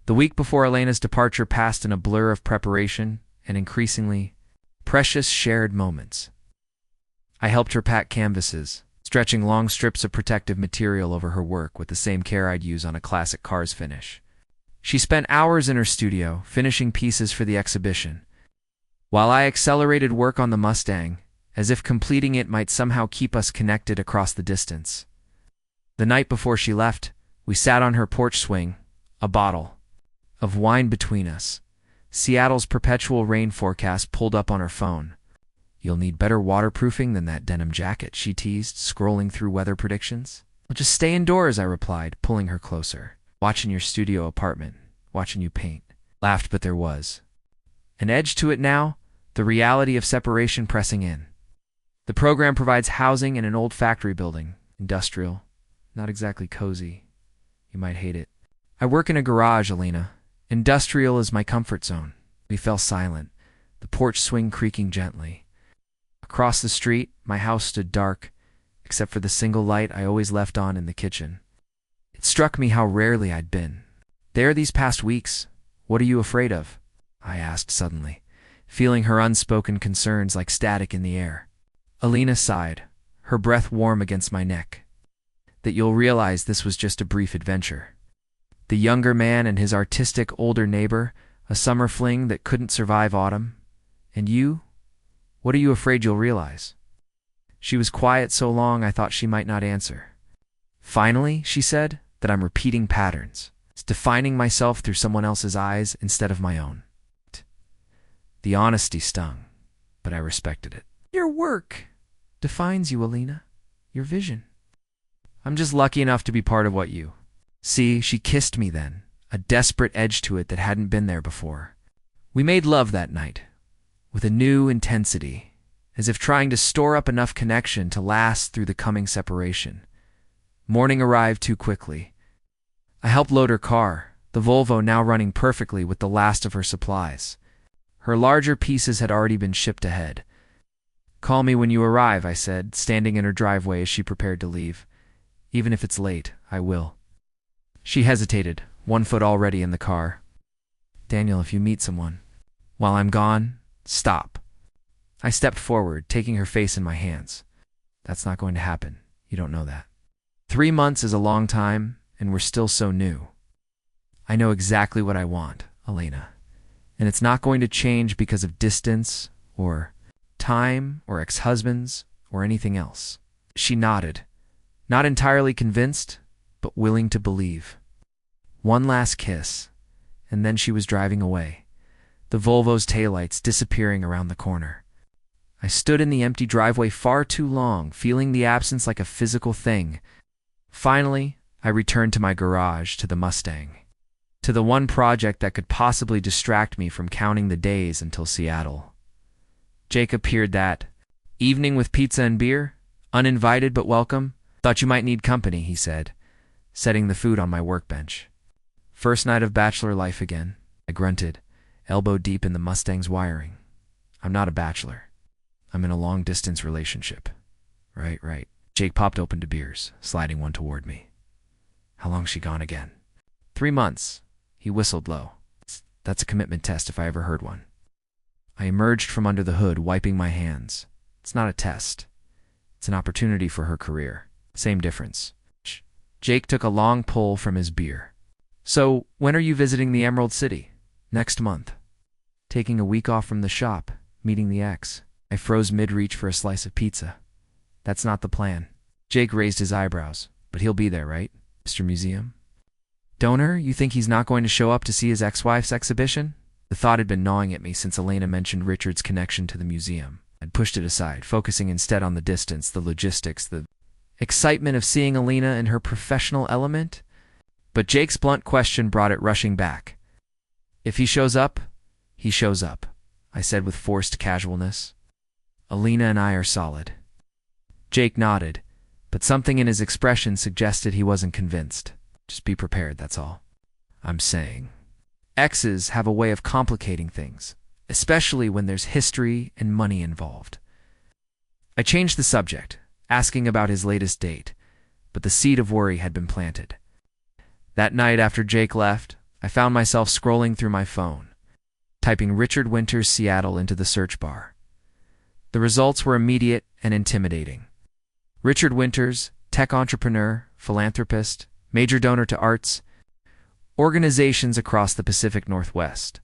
The week before Elena's departure passed in a blur of preparation and increasingly precious shared moments. I helped her pack canvases, stretching long strips of protective material over her work with the same care I'd use on a classic car's finish. She spent hours in her studio, finishing pieces for the exhibition, while I accelerated work on the Mustang, as if completing it might somehow keep us connected across the distance. The night before she left, we sat on her porch swing, a bottle of wine between us. Seattle's perpetual rain forecast pulled up on her phone. You'll need better waterproofing than that denim jacket, she teased, scrolling through weather predictions. I'll just stay indoors, I replied, pulling her closer. Watching your studio apartment, watching you paint. Laughed, but there was an edge to it now, the reality of separation pressing in. The program provides housing in an old factory building, industrial, not exactly cozy. You might hate it. I work in a garage, Elena. Industrial is my comfort zone. We fell silent, the porch swing creaking gently. Across the street, my house stood dark, except for the single light I always left on in the kitchen. It struck me how rarely I'd been there these past weeks. What are you afraid of? I asked suddenly, feeling her unspoken concerns like static in the air. Elena sighed, her breath warm against my neck. That you'll realize this was just a brief adventure. The younger man and his artistic older neighbor, a summer fling that couldn't survive autumn. And you? What are you afraid you'll realize? She was quiet so long I thought she might not answer. Finally, she said, that I'm repeating patterns. It's defining myself through someone else's eyes instead of my own. The honesty stung, but I respected it. Your work defines you, Elena. Your vision. I'm just lucky enough to be part of what you... See, she kissed me then, a desperate edge to it that hadn't been there before. We made love that night, with a new intensity, as if trying to store up enough connection to last through the coming separation. Morning arrived too quickly. I helped load her car, the Volvo now running perfectly with the last of her supplies. Her larger pieces had already been shipped ahead. Call me when you arrive, I said, standing in her driveway as she prepared to leave. Even if it's late, I will. She hesitated, one foot already in the car. Daniel, if you meet someone, while I'm gone, stop. I stepped forward, taking her face in my hands. That's not going to happen. You don't know that. 3 months is a long time, and we're still so new. I know exactly what I want, Elena. And it's not going to change because of distance, or time, or ex-husbands, or anything else. She nodded, not entirely convinced, but willing to believe. One last kiss, and then she was driving away, the Volvo's taillights disappearing around the corner. I stood in the empty driveway far too long, feeling the absence like a physical thing. Finally, I returned to my garage, to the Mustang, to the one project that could possibly distract me from counting the days until Seattle. Jake appeared that evening with pizza and beer, uninvited but welcome. Thought you might need company, he said, setting the food on my workbench. First night of bachelor life again, I grunted, elbow deep in the Mustang's wiring. I'm not a bachelor. I'm in a long-distance relationship. Right. Jake popped open to beers, sliding one toward me. How long's she gone again? 3 months. He whistled low. That's a commitment test if I ever heard one. I emerged from under the hood, wiping my hands. It's not a test. It's an opportunity for her career. Same difference. Jake took a long pull from his beer. So, when are you visiting the Emerald City? Next month. Taking a week off from the shop, meeting the ex. I froze mid-reach for a slice of pizza. That's not the plan. Jake raised his eyebrows. But he'll be there, right, Mr. Museum? Donor, you think he's not going to show up to see his ex-wife's exhibition? The thought had been gnawing at me since Elena mentioned Richard's connection to the museum. I'd pushed it aside, focusing instead on the distance, the logistics, the excitement of seeing Elena in her professional element. But Jake's blunt question brought it rushing back. If he shows up, he shows up, I said with forced casualness. Elena and I are solid. Jake nodded, but something in his expression suggested he wasn't convinced. Just be prepared, that's all. I'm saying. Exes have a way of complicating things, especially when there's history and money involved. I changed the subject, asking about his latest date, but the seed of worry had been planted. That night after Jake left, I found myself scrolling through my phone, typing Richard Winters Seattle into the search bar. The results were immediate and intimidating. Richard Winters, tech entrepreneur, philanthropist, major donor to arts, organizations across the Pacific Northwest.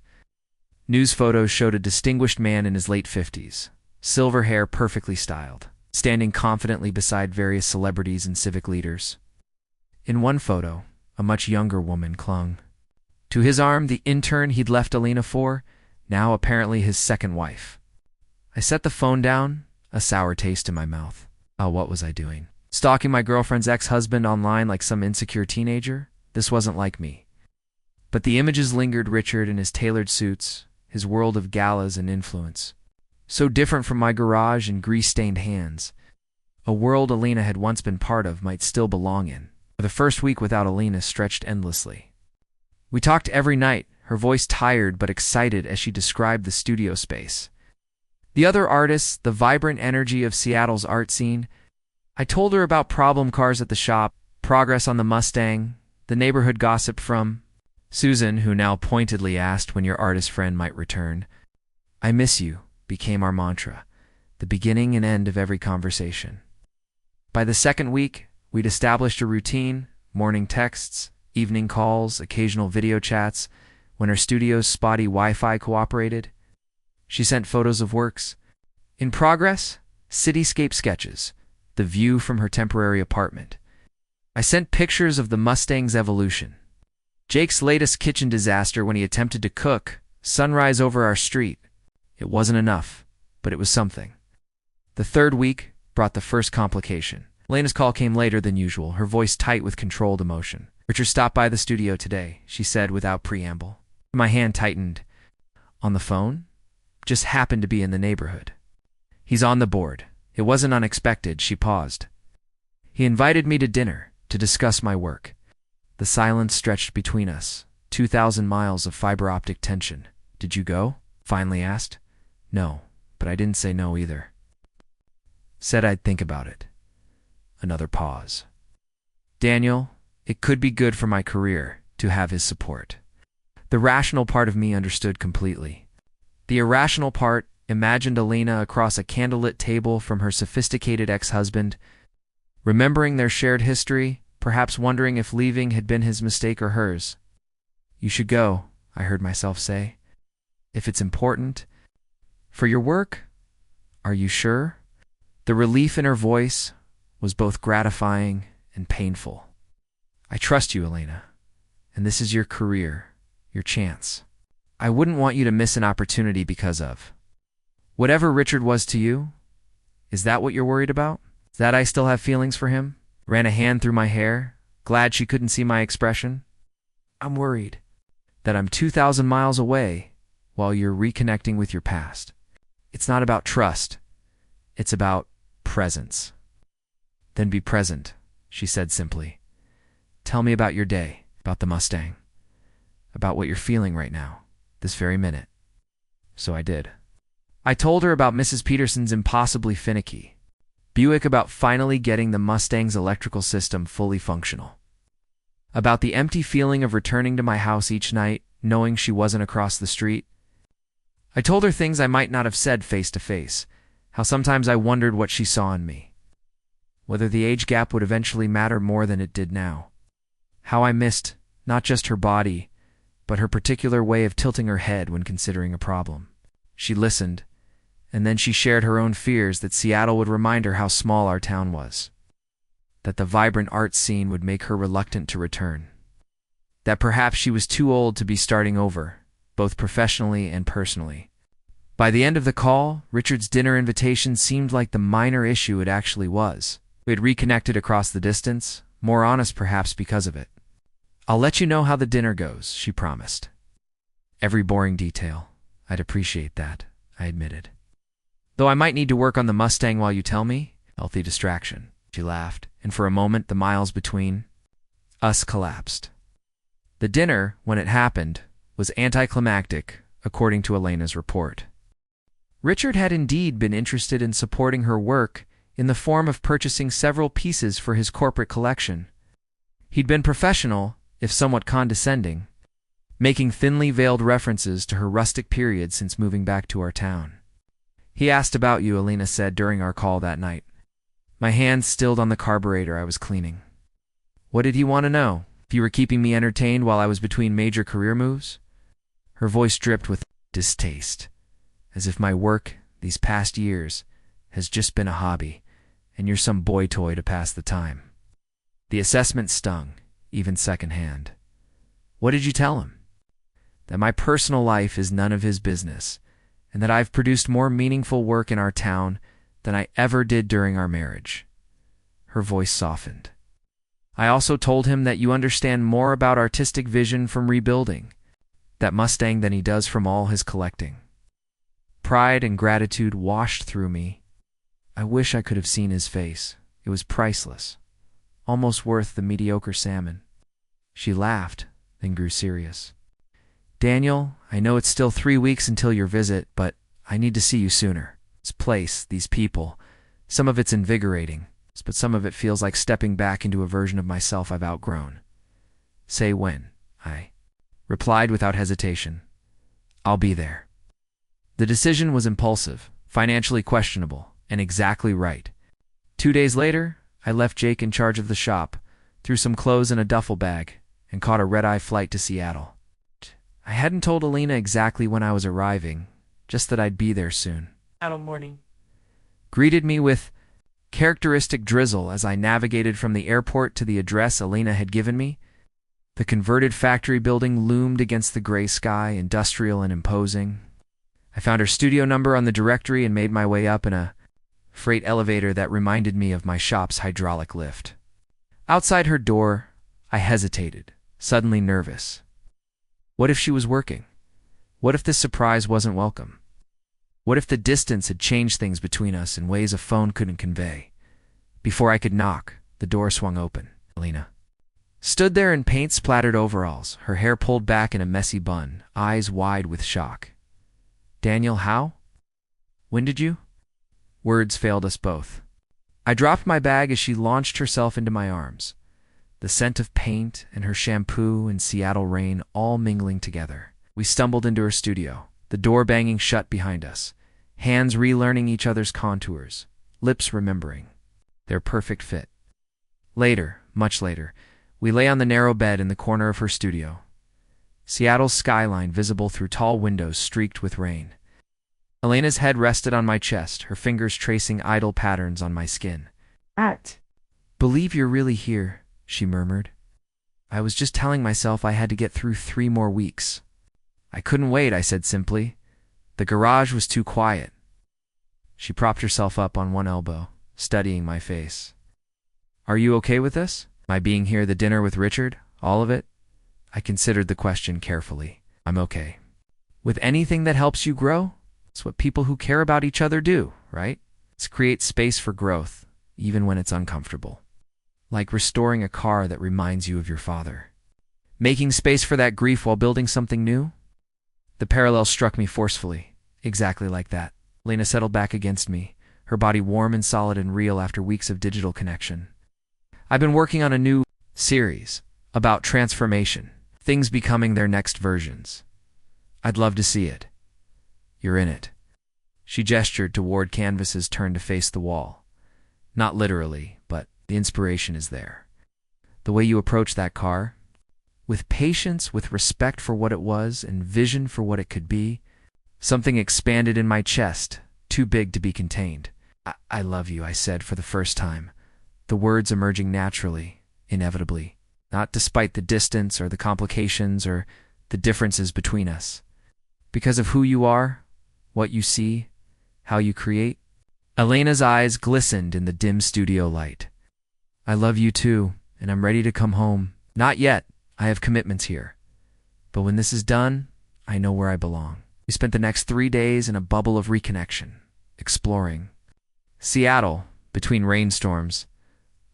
News photos showed a distinguished man in his late 50s, silver hair perfectly styled, standing confidently beside various celebrities and civic leaders. In one photo, a much younger woman clung to his arm, the intern he'd left Elena for, now apparently his second wife. I set the phone down, a sour taste in my mouth. Oh, what was I doing? Stalking my girlfriend's ex-husband online like some insecure teenager? This wasn't like me. But the images lingered. Richard in his tailored suits, his world of galas and influence. So different from my garage and grease-stained hands. A world Elena had once been part of might still belong in. The first week without Elena stretched endlessly. We talked every night, her voice tired but excited as she described the studio space. The other artists, the vibrant energy of Seattle's art scene. I told her about problem cars at the shop, progress on the Mustang, the neighborhood gossip from Susan, who now pointedly asked when your artist friend might return. I miss you became our mantra, the beginning and end of every conversation. By the second week, we'd established a routine, morning texts, evening calls, occasional video chats. When her studio's spotty Wi-Fi cooperated, she sent photos of works. In progress, cityscape sketches, the view from her temporary apartment. I sent pictures of the Mustang's evolution. Jake's latest kitchen disaster when he attempted to cook, sunrise over our street. It wasn't enough, but it was something. The third week brought the first complication. Elena's call came later than usual, her voice tight with controlled emotion. Richard stopped by the studio today, she said without preamble. My hand tightened. On the phone? Just happened to be in the neighborhood. He's on the board. It wasn't unexpected, she paused. He invited me to dinner, to discuss my work. The silence stretched between us, 2,000 miles of fiber optic tension. Did you go? Finally asked. No, but I didn't say no either. Said I'd think about it. Another pause. Daniel, it could be good for my career to have his support. The rational part of me understood completely. The irrational part imagined Elena across a candlelit table from her sophisticated ex-husband, remembering their shared history, perhaps wondering if leaving had been his mistake or hers. You should go, I heard myself say. If it's important. For your work? Are you sure? The relief in her voice was both gratifying and painful. I trust you, Elena, and this is your career, your chance. I wouldn't want you to miss an opportunity because of whatever Richard was to you. Is that what you're worried about? That I still have feelings for him? Ran a hand through my hair, glad she couldn't see my expression. I'm worried that I'm 2,000 miles away while you're reconnecting with your past. It's not about trust. It's about presence. Then be present, she said simply. Tell me about your day, about the Mustang, about what you're feeling right now, this very minute. So I did. I told her about Mrs. Peterson's impossibly finicky Buick, about finally getting the Mustang's electrical system fully functional, about the empty feeling of returning to my house each night, knowing she wasn't across the street. I told her things I might not have said face to face, how sometimes I wondered what she saw in me, whether the age gap would eventually matter more than it did now, how I missed not just her body, but her particular way of tilting her head when considering a problem. She listened, and then she shared her own fears that Seattle would remind her how small our town was, that the vibrant art scene would make her reluctant to return, that perhaps she was too old to be starting over, both professionally and personally. By the end of the call, Richard's dinner invitation seemed like the minor issue it actually was. We had reconnected across the distance, more honest perhaps because of it. I'll let you know how the dinner goes, she promised. Every boring detail. I'd appreciate that, I admitted. Though I might need to work on the Mustang while you tell me. Healthy distraction, she laughed, and for a moment the miles between us collapsed. The dinner, when it happened, was anticlimactic, according to Elena's report. Richard had indeed been interested in supporting her work in the form of purchasing several pieces for his corporate collection. He'd been professional, if somewhat condescending, making thinly veiled references to her rustic period since moving back to our town. He asked about you, Elena said during our call that night. My hands stilled on the carburetor I was cleaning. What did he want to know? If you were keeping me entertained while I was between major career moves? Her voice dripped with distaste, as if my work, these past years, has just been a hobby, and you're some boy toy to pass the time. The assessment stung, even secondhand. What did you tell him? That my personal life is none of his business, and that I've produced more meaningful work in our town than I ever did during our marriage. Her voice softened. I also told him that you understand more about artistic vision from rebuilding that Mustang than he does from all his collecting. Pride and gratitude washed through me. I wish I could have seen his face. It was priceless, almost worth the mediocre salmon. She laughed, then grew serious. Daniel, I know it's still 3 weeks until your visit, but I need to see you sooner. This place, these people, some of it's invigorating, but some of it feels like stepping back into a version of myself I've outgrown. Say when, I replied without hesitation. I'll be there. The decision was impulsive, financially questionable, and exactly right. 2 days later, I left Jake in charge of the shop, threw some clothes in a duffel bag, and caught a red-eye flight to Seattle. I hadn't told Elena exactly when I was arriving, just that I'd be there soon. Seattle morning Greeted me with characteristic drizzle as I navigated from the airport to the address Elena had given me. The converted factory building loomed against the gray sky, industrial and imposing. I found her studio number on the directory and made my way up in a freight elevator that reminded me of my shop's hydraulic lift. Outside her door, I hesitated, suddenly nervous. What if she was working? What if this surprise wasn't welcome? What if the distance had changed things between us in ways a phone couldn't convey? Before I could knock, the door swung open. Elena stood there in paint-splattered overalls, her hair pulled back in a messy bun, eyes wide with shock. Daniel, how? When did you? Words failed us both. I dropped my bag as she launched herself into my arms, the scent of paint and her shampoo and Seattle rain all mingling together. We stumbled into her studio, the door banging shut behind us, hands relearning each other's contours, lips remembering their perfect fit. Later, much later, we lay on the narrow bed in the corner of her studio, Seattle's skyline visible through tall windows streaked with rain. Elena's head rested on my chest, her fingers tracing idle patterns on my skin. Believe you're really here, she murmured. I was just telling myself I had to get through 3 more weeks. I couldn't wait, I said simply. The garage was too quiet. She propped herself up on one elbow, studying my face. Are you okay with this? My being here, the dinner with Richard, all of it? I considered the question carefully. I'm okay. With anything that helps you grow? It's what people who care about each other do, right? It's create space for growth, even when it's uncomfortable. Like restoring a car that reminds you of your father. Making space for that grief while building something new? The parallel struck me forcefully, exactly like that. Elena settled back against me, her body warm and solid and real after weeks of digital connection. I've been working on a new series about transformation, things becoming their next versions. I'd love to see it. You're in it. She gestured toward canvases turned to face the wall. Not literally, but the inspiration is there. The way you approach that car, with patience, with respect for what it was, and vision for what it could be, something expanded in my chest, too big to be contained. I love you, I said for the first time, the words emerging naturally, inevitably, not despite the distance or the complications or the differences between us. Because of who you are, what you see, how you create. Elena's eyes glistened in the dim studio light. I love you too, and I'm ready to come home. Not yet. I have commitments here. But when this is done, I know where I belong. We spent the next 3 days in a bubble of reconnection, exploring. Seattle, between rainstorms,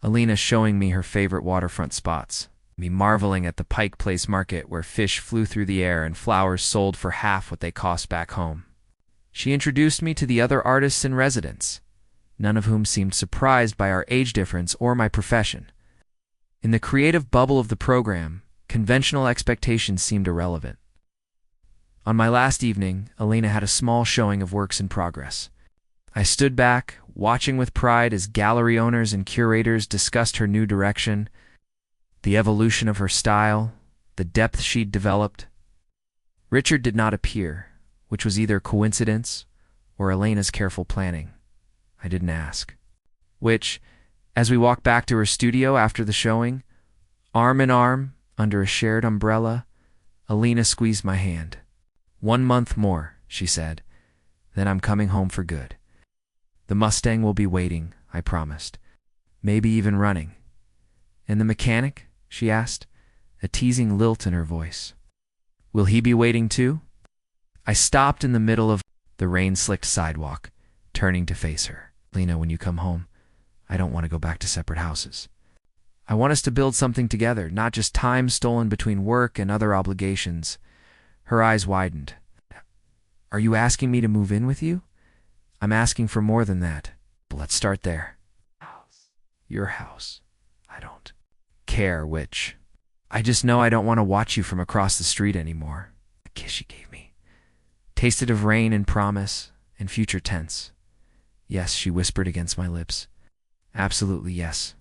Elena showing me her favorite waterfront spots, me marveling at the Pike Place market where fish flew through the air and flowers sold for half what they cost back home. She introduced me to the other artists in residence, none of whom seemed surprised by our age difference or my profession. In the creative bubble of the program, conventional expectations seemed irrelevant. On my last evening, Elena had a small showing of works in progress. I stood back, watching with pride as gallery owners and curators discussed her new direction, the evolution of her style, the depth she'd developed. Richard did not appear, which was either coincidence or Elena's careful planning. I didn't ask. Which, as we walked back to her studio after the showing, arm in arm, under a shared umbrella, Elena squeezed my hand. 1 month more, she said, then I'm coming home for good. The Mustang will be waiting, I promised. Maybe even running. And the mechanic? She asked, a teasing lilt in her voice. Will he be waiting too? I stopped in the middle of the rain-slicked sidewalk, turning to face her. Lena, when you come home, I don't want to go back to separate houses. I want us to build something together, not just time stolen between work and other obligations. Her eyes widened. Are you asking me to move in with you? I'm asking for more than that. But let's start there. Your house. I don't care which. I just know I don't want to watch you from across the street anymore. The kiss she gave me tasted of rain and promise and future tense. Yes, she whispered against my lips. Absolutely yes.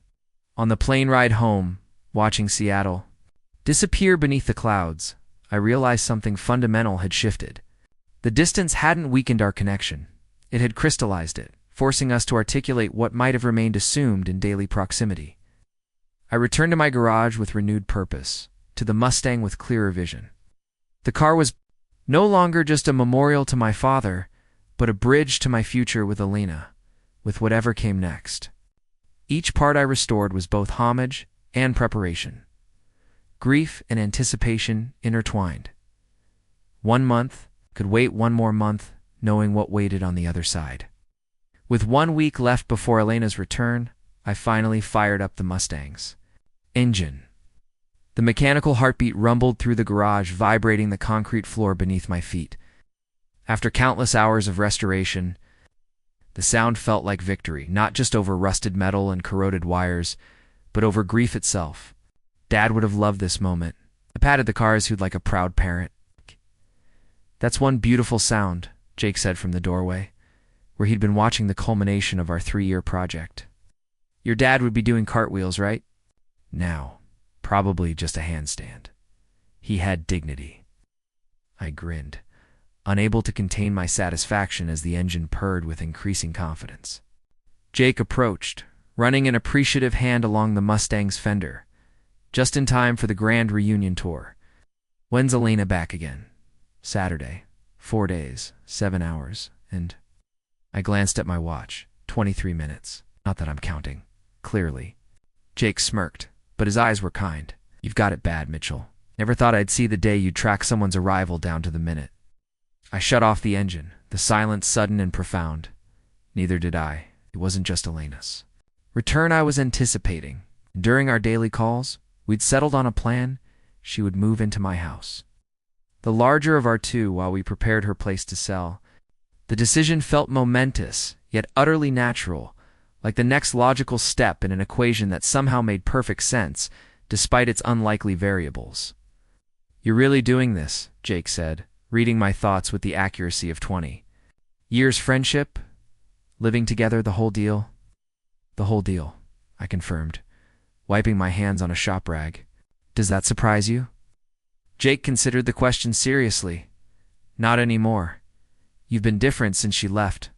On the plane ride home, watching Seattle disappear beneath the clouds, I realized something fundamental had shifted. The distance hadn't weakened our connection. It had crystallized it, forcing us to articulate what might have remained assumed in daily proximity. I returned to my garage with renewed purpose, to the Mustang with clearer vision. The car was no longer just a memorial to my father, but a bridge to my future with Elena, with whatever came next. Each part I restored was both homage and preparation. Grief and anticipation intertwined. 1 month could wait 1 more month, knowing what waited on the other side. With 1 week left before Elena's return, I finally fired up the Mustang's engine. The mechanical heartbeat rumbled through the garage, vibrating the concrete floor beneath my feet. After countless hours of restoration, the sound felt like victory, not just over rusted metal and corroded wires, but over grief itself. Dad would have loved this moment. I patted the car as he'd like a proud parent. That's one beautiful sound, Jake said from the doorway, where he'd been watching the culmination of our 3-year project. Your dad would be doing cartwheels, right? Now, probably just a handstand. He had dignity. I grinned, unable to contain my satisfaction as the engine purred with increasing confidence. Jake approached, running an appreciative hand along the Mustang's fender, just in time for the grand reunion tour. When's Elena back again? Saturday. 4 days, 7 hours, and I glanced at my watch. 23 minutes. Not that I'm counting. Clearly. Jake smirked, but his eyes were kind. You've got it bad, Mitchell. Never thought I'd see the day you'd track someone's arrival down to the minute. I shut off the engine, the silence sudden and profound. Neither did I. It wasn't just Elena's return I was anticipating. During our daily calls, we'd settled on a plan. She would move into my house. The larger of our two while we prepared her place to sell. The decision felt momentous, yet utterly natural, like the next logical step in an equation that somehow made perfect sense, despite its unlikely variables. You're really doing this, Jake said, reading my thoughts with the accuracy of 20 years friendship, living together, the whole deal. The whole deal, I confirmed, wiping my hands on a shop rag. Does that surprise you? Jake considered the question seriously. Not anymore. You've been different since she left.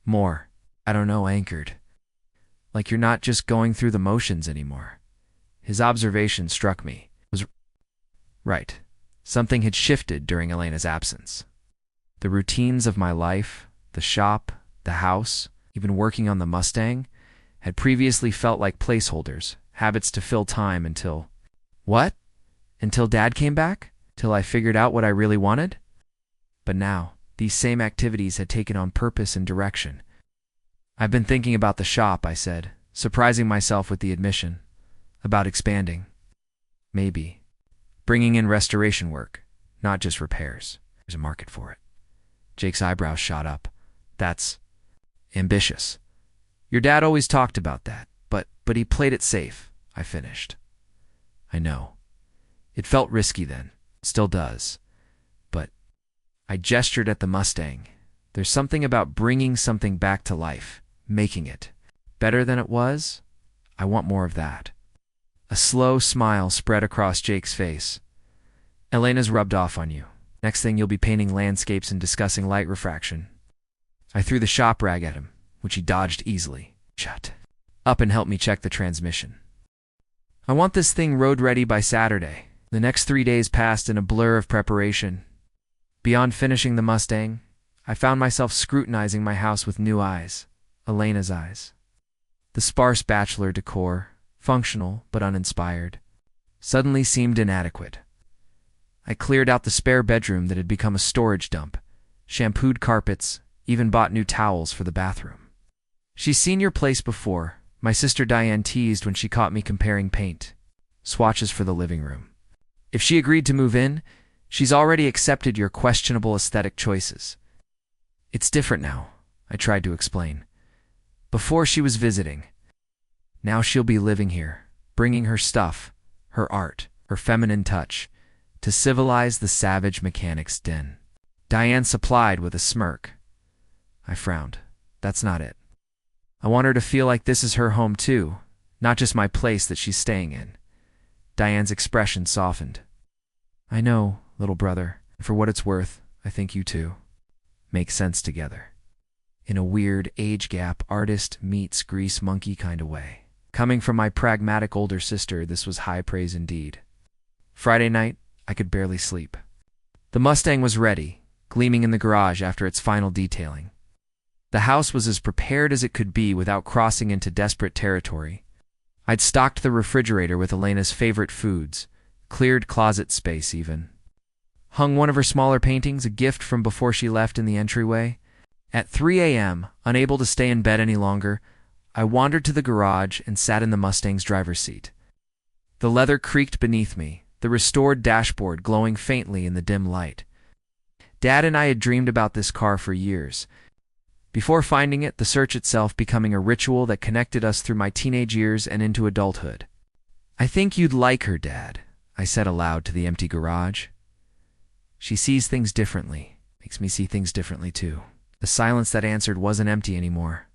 More, I don't know, anchored. Like you're not just going through the motions anymore. His observation struck me. Was right. Something had shifted during Elena's absence. The routines of my life, the shop, the house, even working on the Mustang, had previously felt like placeholders, habits to fill time until... What? Until Dad came back? Till I figured out what I really wanted? But now, these same activities had taken on purpose and direction. I've been thinking about the shop, I said, surprising myself with the admission. About expanding. Maybe. Bringing in restoration work, not just repairs. There's a market for it. Jake's eyebrows shot up. That's ambitious. Your dad always talked about that, but he played it safe, I finished. I know. It felt risky then. Still does. But I gestured at the Mustang. There's something about bringing something back to life, making it better than it was. I want more of that. A slow smile spread across Jake's face. Elena's rubbed off on you. Next thing you'll be painting landscapes and discussing light refraction. I threw the shop rag at him, which he dodged easily. Shut up and help me check the transmission. I want this thing road ready by Saturday. The next 3 days passed in a blur of preparation. Beyond finishing the Mustang, I found myself scrutinizing my house with new eyes. Elena's eyes. The sparse bachelor decor, functional but uninspired, suddenly seemed inadequate. I cleared out the spare bedroom that had become a storage dump, shampooed carpets, even bought new towels for the bathroom. She's seen your place before, my sister Diane teased when she caught me comparing paint swatches for the living room. If she agreed to move in, she's already accepted your questionable aesthetic choices. It's different now, I tried to explain. Before she was visiting. Now she'll be living here, bringing her stuff, her art, her feminine touch, to civilize the savage mechanic's den. Diane supplied with a smirk. I frowned. That's not it. I want her to feel like this is her home too, not just my place that she's staying in. Diane's expression softened. I know, little brother, and for what it's worth, I think you two make sense together. In a weird age gap artist meets grease monkey kind of way. Coming from my pragmatic older sister, this was high praise indeed. Friday night, I could barely sleep. The Mustang was ready, gleaming in the garage after its final detailing. The house was as prepared as it could be without crossing into desperate territory. I'd stocked the refrigerator with Elena's favorite foods, cleared closet space even. Hung one of her smaller paintings, a gift from before she left, in the entryway. At 3 a.m., unable to stay in bed any longer, I wandered to the garage and sat in the Mustang's driver's seat. The leather creaked beneath me, the restored dashboard glowing faintly in the dim light. Dad and I had dreamed about this car for years. Before finding it, the search itself becoming a ritual that connected us through my teenage years and into adulthood. I think you'd like her, Dad, I said aloud to the empty garage. She sees things differently, makes me see things differently too. The silence that answered wasn't empty anymore,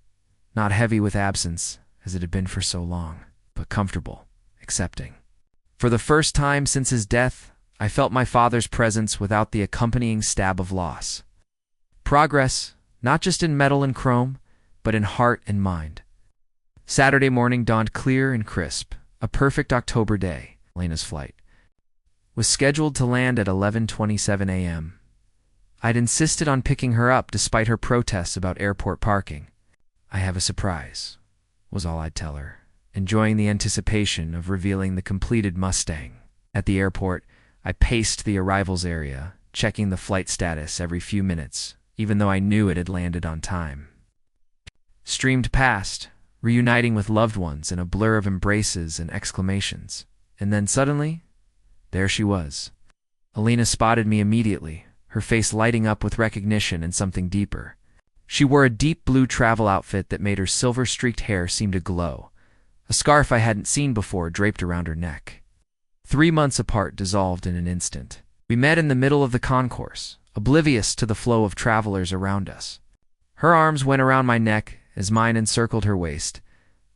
not heavy with absence, as it had been for so long, but comfortable, accepting. For the first time since his death, I felt my father's presence without the accompanying stab of loss. Progress, not just in metal and chrome, but in heart and mind. Saturday morning dawned clear and crisp, a perfect October day. Elena's flight was scheduled to land at 11:27 a.m. I'd insisted on picking her up despite her protests about airport parking. "I have a surprise," was all I'd tell her, enjoying the anticipation of revealing the completed Mustang. At the airport, I paced the arrivals area, checking the flight status every few minutes, even though I knew it had landed on time. Streamed past, reuniting with loved ones in a blur of embraces and exclamations. And then suddenly, there she was. Elena spotted me immediately, her face lighting up with recognition and something deeper. She wore a deep blue travel outfit that made her silver-streaked hair seem to glow. A scarf I hadn't seen before draped around her neck. 3 months apart dissolved in an instant. We met in the middle of the concourse, oblivious to the flow of travelers around us. Her arms went around my neck as mine encircled her waist,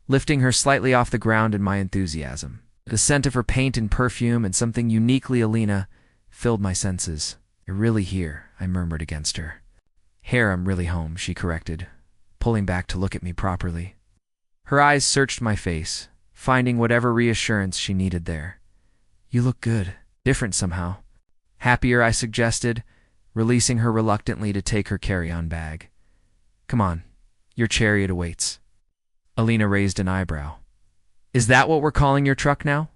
lifting her slightly off the ground in my enthusiasm. The scent of her paint and perfume and something uniquely Elena filled my senses. "You're really here," I murmured against her. "Here, I'm really home," she corrected, pulling back to look at me properly. Her eyes searched my face, finding whatever reassurance she needed there. "You look good. Different somehow." "Happier," I suggested, releasing her reluctantly to take her carry-on bag. "Come on, your chariot awaits." Elena raised an eyebrow. "Is that what we're calling your truck now?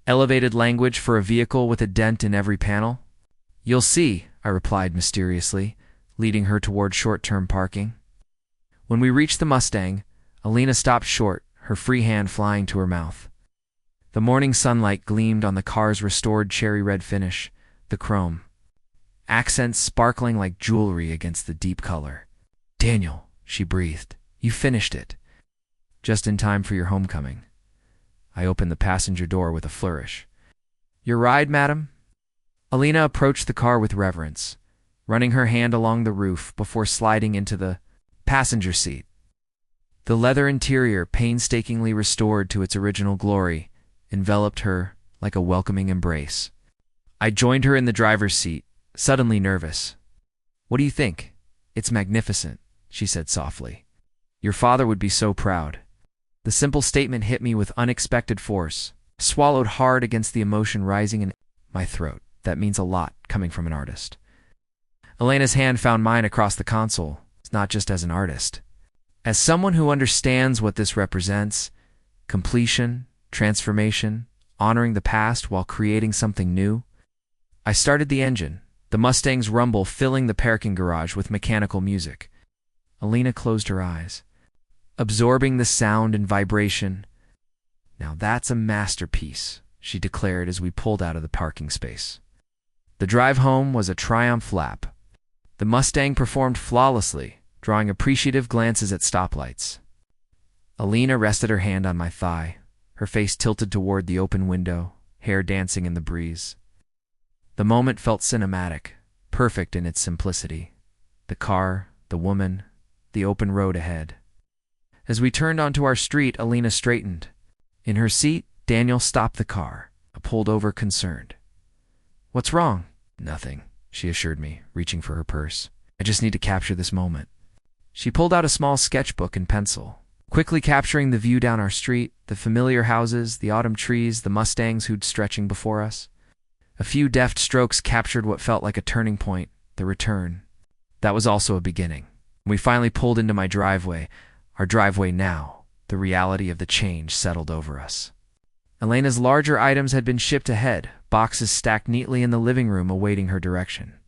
Elevated language for a vehicle with a dent in every panel?" "You'll see," I replied mysteriously, leading her toward short-term parking. When we reached the Mustang, Elena stopped short, her free hand flying to her mouth. The morning sunlight gleamed on the car's restored cherry-red finish, the chrome, accents sparkling like jewelry against the deep color. "Daniel," she breathed, "you finished it." "Just in time for your homecoming." I opened the passenger door with a flourish. "Your ride, madam?" Elena approached the car with reverence, running her hand along the roof before sliding into the passenger seat. The leather interior, painstakingly restored to its original glory, enveloped her like a welcoming embrace. I joined her in the driver's seat, suddenly nervous. "What do you think?" "It's magnificent," she said softly. "Your father would be so proud." The simple statement hit me with unexpected force, swallowed hard against the emotion rising in my throat. That means a lot, coming from an artist. Elena's hand found mine across the console, not just as an artist. As someone who understands what this represents, completion, transformation, honoring the past while creating something new. I started the engine, the Mustang's rumble filling the parking garage with mechanical music. Elena closed her eyes, absorbing the sound and vibration. "Now that's a masterpiece," she declared as we pulled out of the parking space. The drive home was a triumph lap. The Mustang performed flawlessly, drawing appreciative glances at stoplights. Elena rested her hand on my thigh, her face tilted toward the open window, hair dancing in the breeze. The moment felt cinematic, perfect in its simplicity. The car, the woman, the open road ahead. As we turned onto our street, Elena straightened. In her seat, Daniel stopped the car. I pulled over concerned. "What's wrong?" "Nothing," she assured me, reaching for her purse. "I just need to capture this moment." She pulled out a small sketchbook and pencil, quickly capturing the view down our street, the familiar houses, the autumn trees, the Mustangs who'd stretching before us. A few deft strokes captured what felt like a turning point, the return. That was also a beginning. When we finally pulled into my driveway, our driveway now, the reality of the change settled over us. Elena's larger items had been shipped ahead, boxes stacked neatly in the living room awaiting her direction.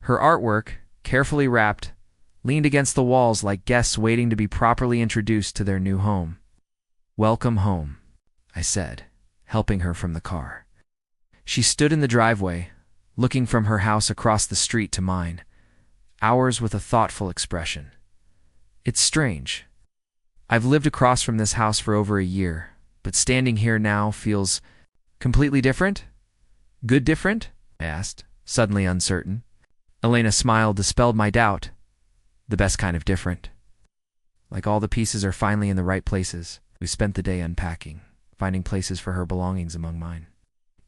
Her artwork, carefully wrapped, leaned against the walls like guests waiting to be properly introduced to their new home. "Welcome home," I said, helping her from the car. She stood in the driveway, looking from her house across the street to mine, ours with a thoughtful expression. "It's strange. I've lived across from this house for over a year, but standing here now feels completely different?" "Good different?" I asked, suddenly uncertain. Elena's smile dispelled my doubt. "The best kind of different. Like all the pieces are finally in the right places." We spent the day unpacking, finding places for her belongings among mine.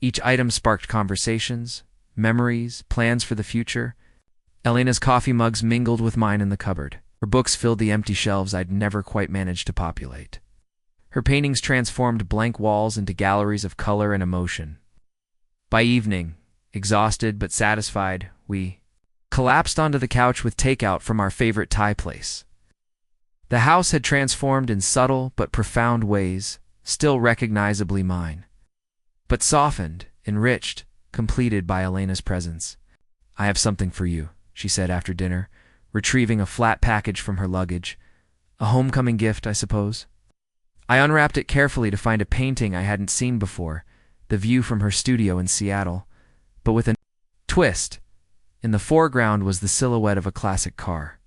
Each item sparked conversations, memories, plans for the future. Elena's coffee mugs mingled with mine in the cupboard. Her books filled the empty shelves I'd never quite managed to populate. Her paintings transformed blank walls into galleries of color and emotion. By evening, exhausted but satisfied, we collapsed onto the couch with takeout from our favorite Thai place. The house had transformed in subtle but profound ways, still recognizably mine, but softened, enriched, completed by Elena's presence. "I have something for you," she said after dinner, retrieving a flat package from her luggage. "A homecoming gift, I suppose." I unwrapped it carefully to find a painting I hadn't seen before, the view from her studio in Seattle, but with a twist. In the foreground was the silhouette of a classic car,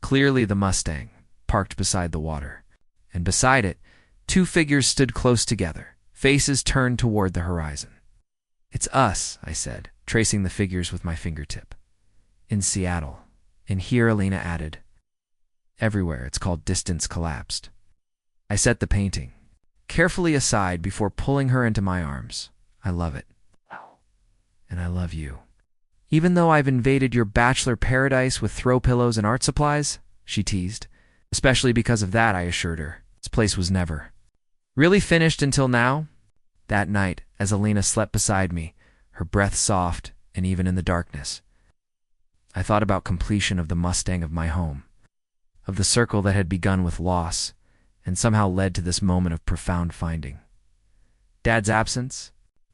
clearly the Mustang, parked beside the water. And beside it, two figures stood close together, faces turned toward the horizon. "It's us," I said, tracing the figures with my fingertip. "In Seattle." And here, Elena added, "Everywhere it's called Distance Collapsed." I set the painting carefully aside before pulling her into my arms. "I love it. And I love you. Even though I've invaded your bachelor paradise with throw pillows and art supplies," she teased. "Especially because of that," I assured her. "This place was never really finished until now." That night, as Elena slept beside me, her breath soft and even in the darkness, I thought about completion of the Mustang of my home, of the circle that had begun with loss and somehow led to this moment of profound finding. Dad's absence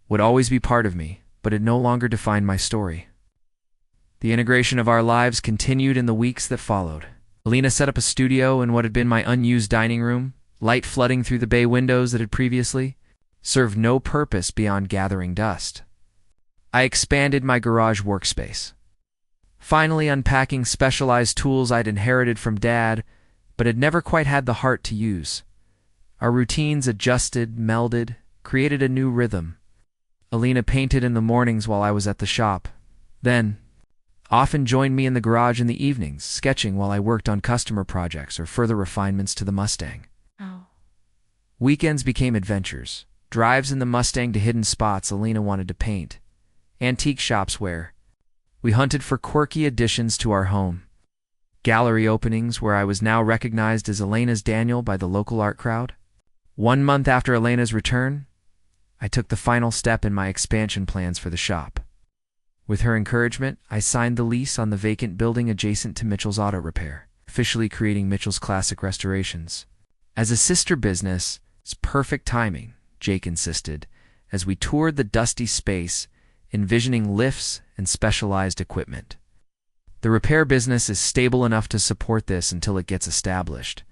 would always be part of me, but it no longer defined my story. The integration of our lives continued in the weeks that followed. Elena set up a studio in what had been my unused dining room, light flooding through the bay windows that had previously served no purpose beyond gathering dust. I expanded my garage workspace, finally unpacking specialized tools I'd inherited from Dad, but had never quite had the heart to use. Our routines adjusted, melded, created a new rhythm. Elena painted in the mornings while I was at the shop, then often joined me in the garage in the evenings, sketching while I worked on customer projects or further refinements to the Mustang. Weekends became adventures, drives in the Mustang to hidden spots Elena wanted to paint, antique shops where we hunted for quirky additions to our home, gallery openings where I was now recognized as Elena's Daniel by the local art crowd. 1 month after Elena's return, I took the final step in my expansion plans for the shop. With her encouragement, I signed the lease on the vacant building adjacent to Mitchell's Auto Repair, officially creating Mitchell's Classic Restorations. As a sister business, it's perfect timing, Jake insisted, as we toured the dusty space, envisioning lifts and specialized equipment. "The repair business is stable enough to support this until it gets established.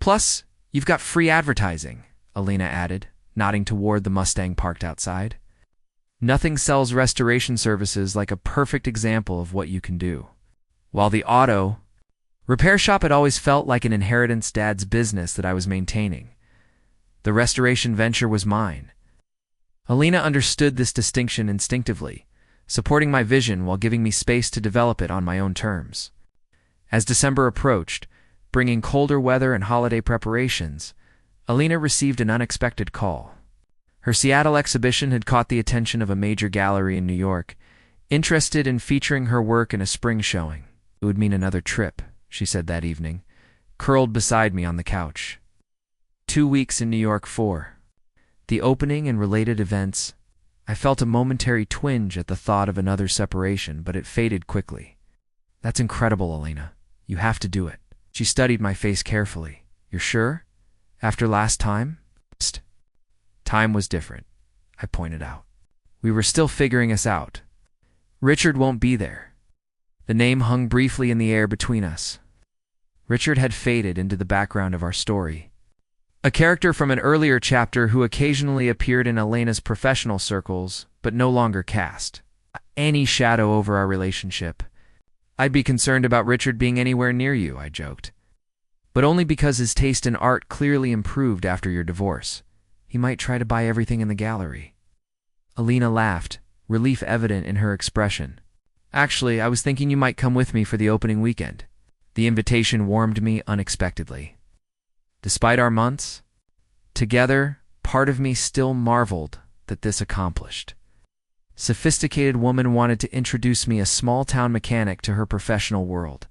Plus, you've got free advertising," Elena added, nodding toward the Mustang parked outside. "Nothing sells restoration services like a perfect example of what you can do." While the auto repair shop had always felt like an inheritance Dad's business that I was maintaining, the restoration venture was mine. Elena understood this distinction instinctively, supporting my vision while giving me space to develop it on my own terms. As December approached, bringing colder weather and holiday preparations, Elena received an unexpected call. Her Seattle exhibition had caught the attention of a major gallery in New York, interested in featuring her work in a spring showing. "It would mean another trip," she said that evening, curled beside me on the couch. 2 weeks in New York for the opening and related events. I felt a momentary twinge at the thought of another separation, but it faded quickly. "That's incredible, Elena. You have to do it." She studied my face carefully. "You're sure? After last time?" "Time was different," I pointed out. "We were still figuring us out. Richard won't be there." The name hung briefly in the air between us. Richard had faded into the background of our story. A character from an earlier chapter who occasionally appeared in Elena's professional circles, but no longer cast any shadow over our relationship. "I'd be concerned about Richard being anywhere near you," I joked. "But only because his taste in art clearly improved after your divorce. He might try to buy everything in the gallery." Elena laughed, relief evident in her expression. "Actually, I was thinking you might come with me for the opening weekend." The invitation warmed me unexpectedly. Despite our months together, part of me still marveled that this accomplished. Sophisticated woman wanted to introduce me a small-town mechanic to her professional world.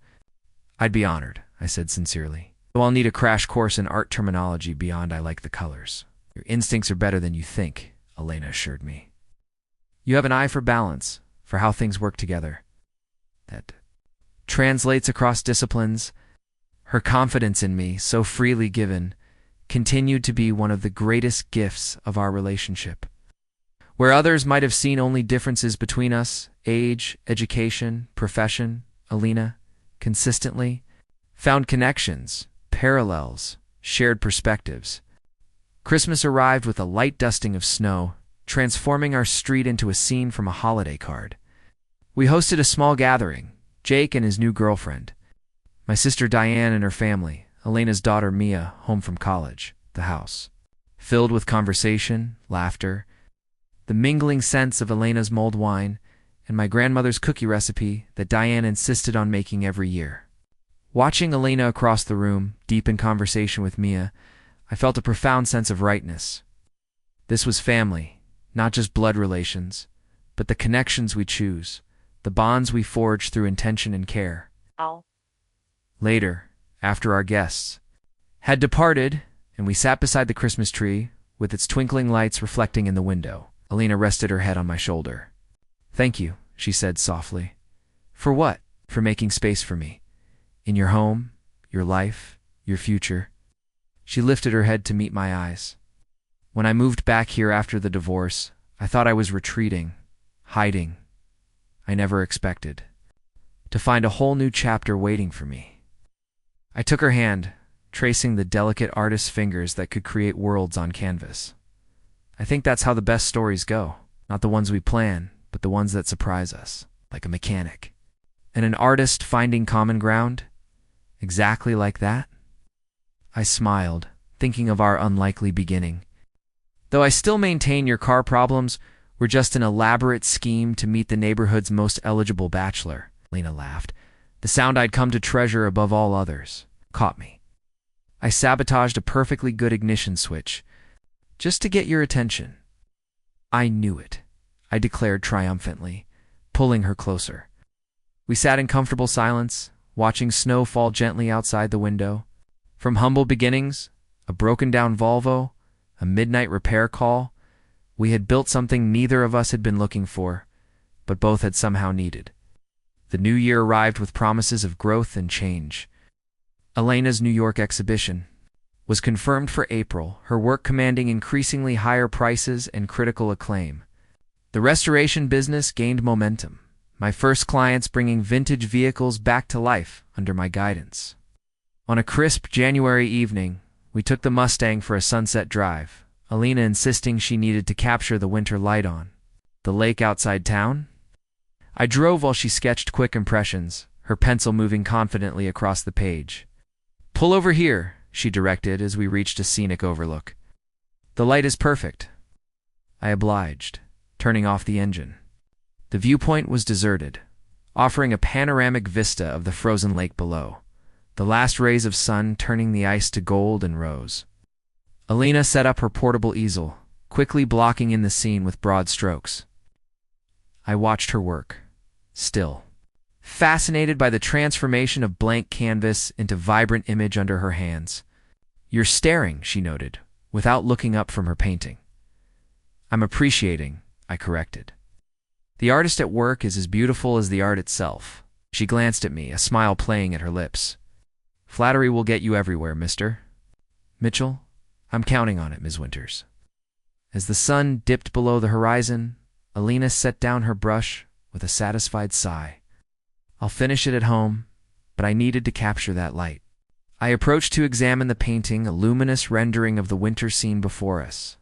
"I'd be honored," I said sincerely. "Though I'll need a crash course in art terminology beyond I like the colors." "Your instincts are better than you think," Elena assured me. "You have an eye for balance, for how things work together." that translates across disciplines. Her confidence in me, so freely given, continued to be one of the greatest gifts of our relationship. Where others might have seen only differences between us, age, education, profession, Elena consistently found connections, parallels, shared perspectives. Christmas arrived with a light dusting of snow, transforming our street into a scene from a holiday card. We hosted a small gathering, Jake and his new girlfriend, my sister Diane and her family, Elena's daughter Mia, home from college, the house filled with conversation, laughter, the mingling scents of Elena's mulled wine, and my grandmother's cookie recipe that Diane insisted on making every year. Watching Elena across the room, deep in conversation with Mia, I felt a profound sense of rightness. This was family, not just blood relations, but the connections we choose, the bonds we forge through intention and care. Later, after our guests had departed and we sat beside the Christmas tree with its twinkling lights reflecting in the window, Elena rested her head on my shoulder. "Thank you," she said softly. "For what?" "For making space for me. In your home, your life, your future." She lifted her head to meet my eyes. When I moved back here after the divorce, I thought I was retreating, hiding. I never expected to find a whole new chapter waiting for me. I took her hand, tracing the delicate artist's fingers that could create worlds on canvas. I think that's how the best stories go, not the ones we plan, but the ones that surprise us, like a mechanic. And an artist finding common ground? Exactly like that? I smiled, thinking of our unlikely beginning. "Though I still maintain your car problems were just an elaborate scheme to meet the neighborhood's most eligible bachelor," Lena laughed. The sound I'd come to treasure above all others caught me. "I sabotaged a perfectly good ignition switch, just to get your attention." "I knew it," I declared triumphantly, pulling her closer. We sat in comfortable silence, watching snow fall gently outside the window. From humble beginnings, a broken-down Volvo, a midnight repair call, we had built something neither of us had been looking for, but both had somehow needed. The new year arrived with promises of growth and change. Elena's New York exhibition was confirmed for April, her work commanding increasingly higher prices and critical acclaim. The restoration business gained momentum, my first clients bringing vintage vehicles back to life under my guidance. On a crisp January evening, we took the Mustang for a sunset drive, Elena insisting she needed to capture the winter light on the lake outside town. I drove while she sketched quick impressions, her pencil moving confidently across the page. "Pull over here," she directed as we reached a scenic overlook. "The light is perfect." I obliged, turning off the engine. The viewpoint was deserted, offering a panoramic vista of the frozen lake below, the last rays of sun turning the ice to gold and rose. Elena set up her portable easel, quickly blocking in the scene with broad strokes. I watched her work, still, fascinated by the transformation of blank canvas into vibrant image under her hands. "You're staring," she noted, without looking up from her painting. "I'm appreciating," I corrected. "The artist at work is as beautiful as the art itself." She glanced at me, a smile playing at her lips. "Flattery will get you everywhere, Mr. Mitchell. I'm counting on it, Ms. Winters." As the sun dipped below the horizon, Elena set down her brush with a satisfied sigh. "I'll finish it at home, but I needed to capture that light." I approached to examine the painting, a luminous rendering of the winter scene before us,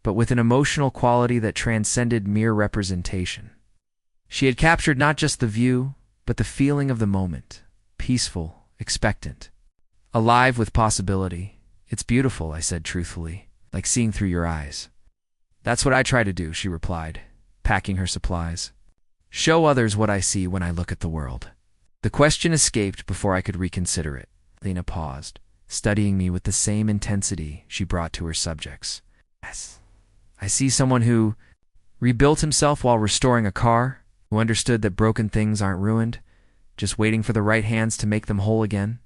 but with an emotional quality that transcended mere representation. She had captured not just the view, but the feeling of the moment, peaceful, expectant, alive with possibility. "It's beautiful," I said truthfully, "like seeing through your eyes." "That's what I try to do," she replied, packing her supplies. "Show others what I see when I look at the world." The question escaped before I could reconsider it. Lena paused, studying me with the same intensity she brought to her subjects. "Yes, I see someone who rebuilt himself while restoring a car, who understood that broken things aren't ruined, just waiting for the right hands to make them whole again."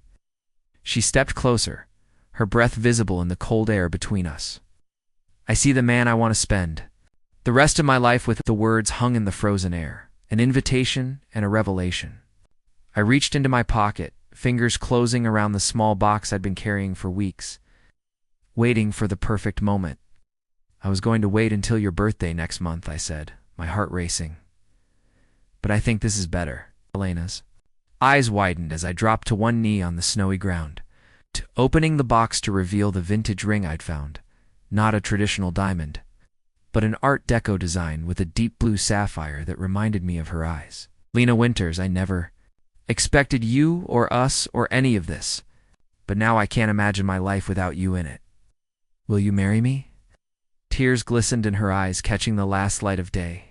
She stepped closer, her breath visible in the cold air between us. "I see the man I want to spend the rest of my life with." The words hung in the frozen air, an invitation and a revelation. I reached into my pocket, fingers closing around the small box I'd been carrying for weeks, waiting for the perfect moment. I was going to wait until your birthday next month, I said, my heart racing. But I think this is better. Elena's eyes widened as I dropped to one knee on the snowy ground, opening the box to reveal the vintage ring I'd found. Not a traditional diamond, but an Art Deco design with a deep blue sapphire that reminded me of her eyes. Elena Winters, I never expected you or us or any of this, but now I can't imagine my life without you in it. Will you marry me? Tears glistened in her eyes, catching the last light of day.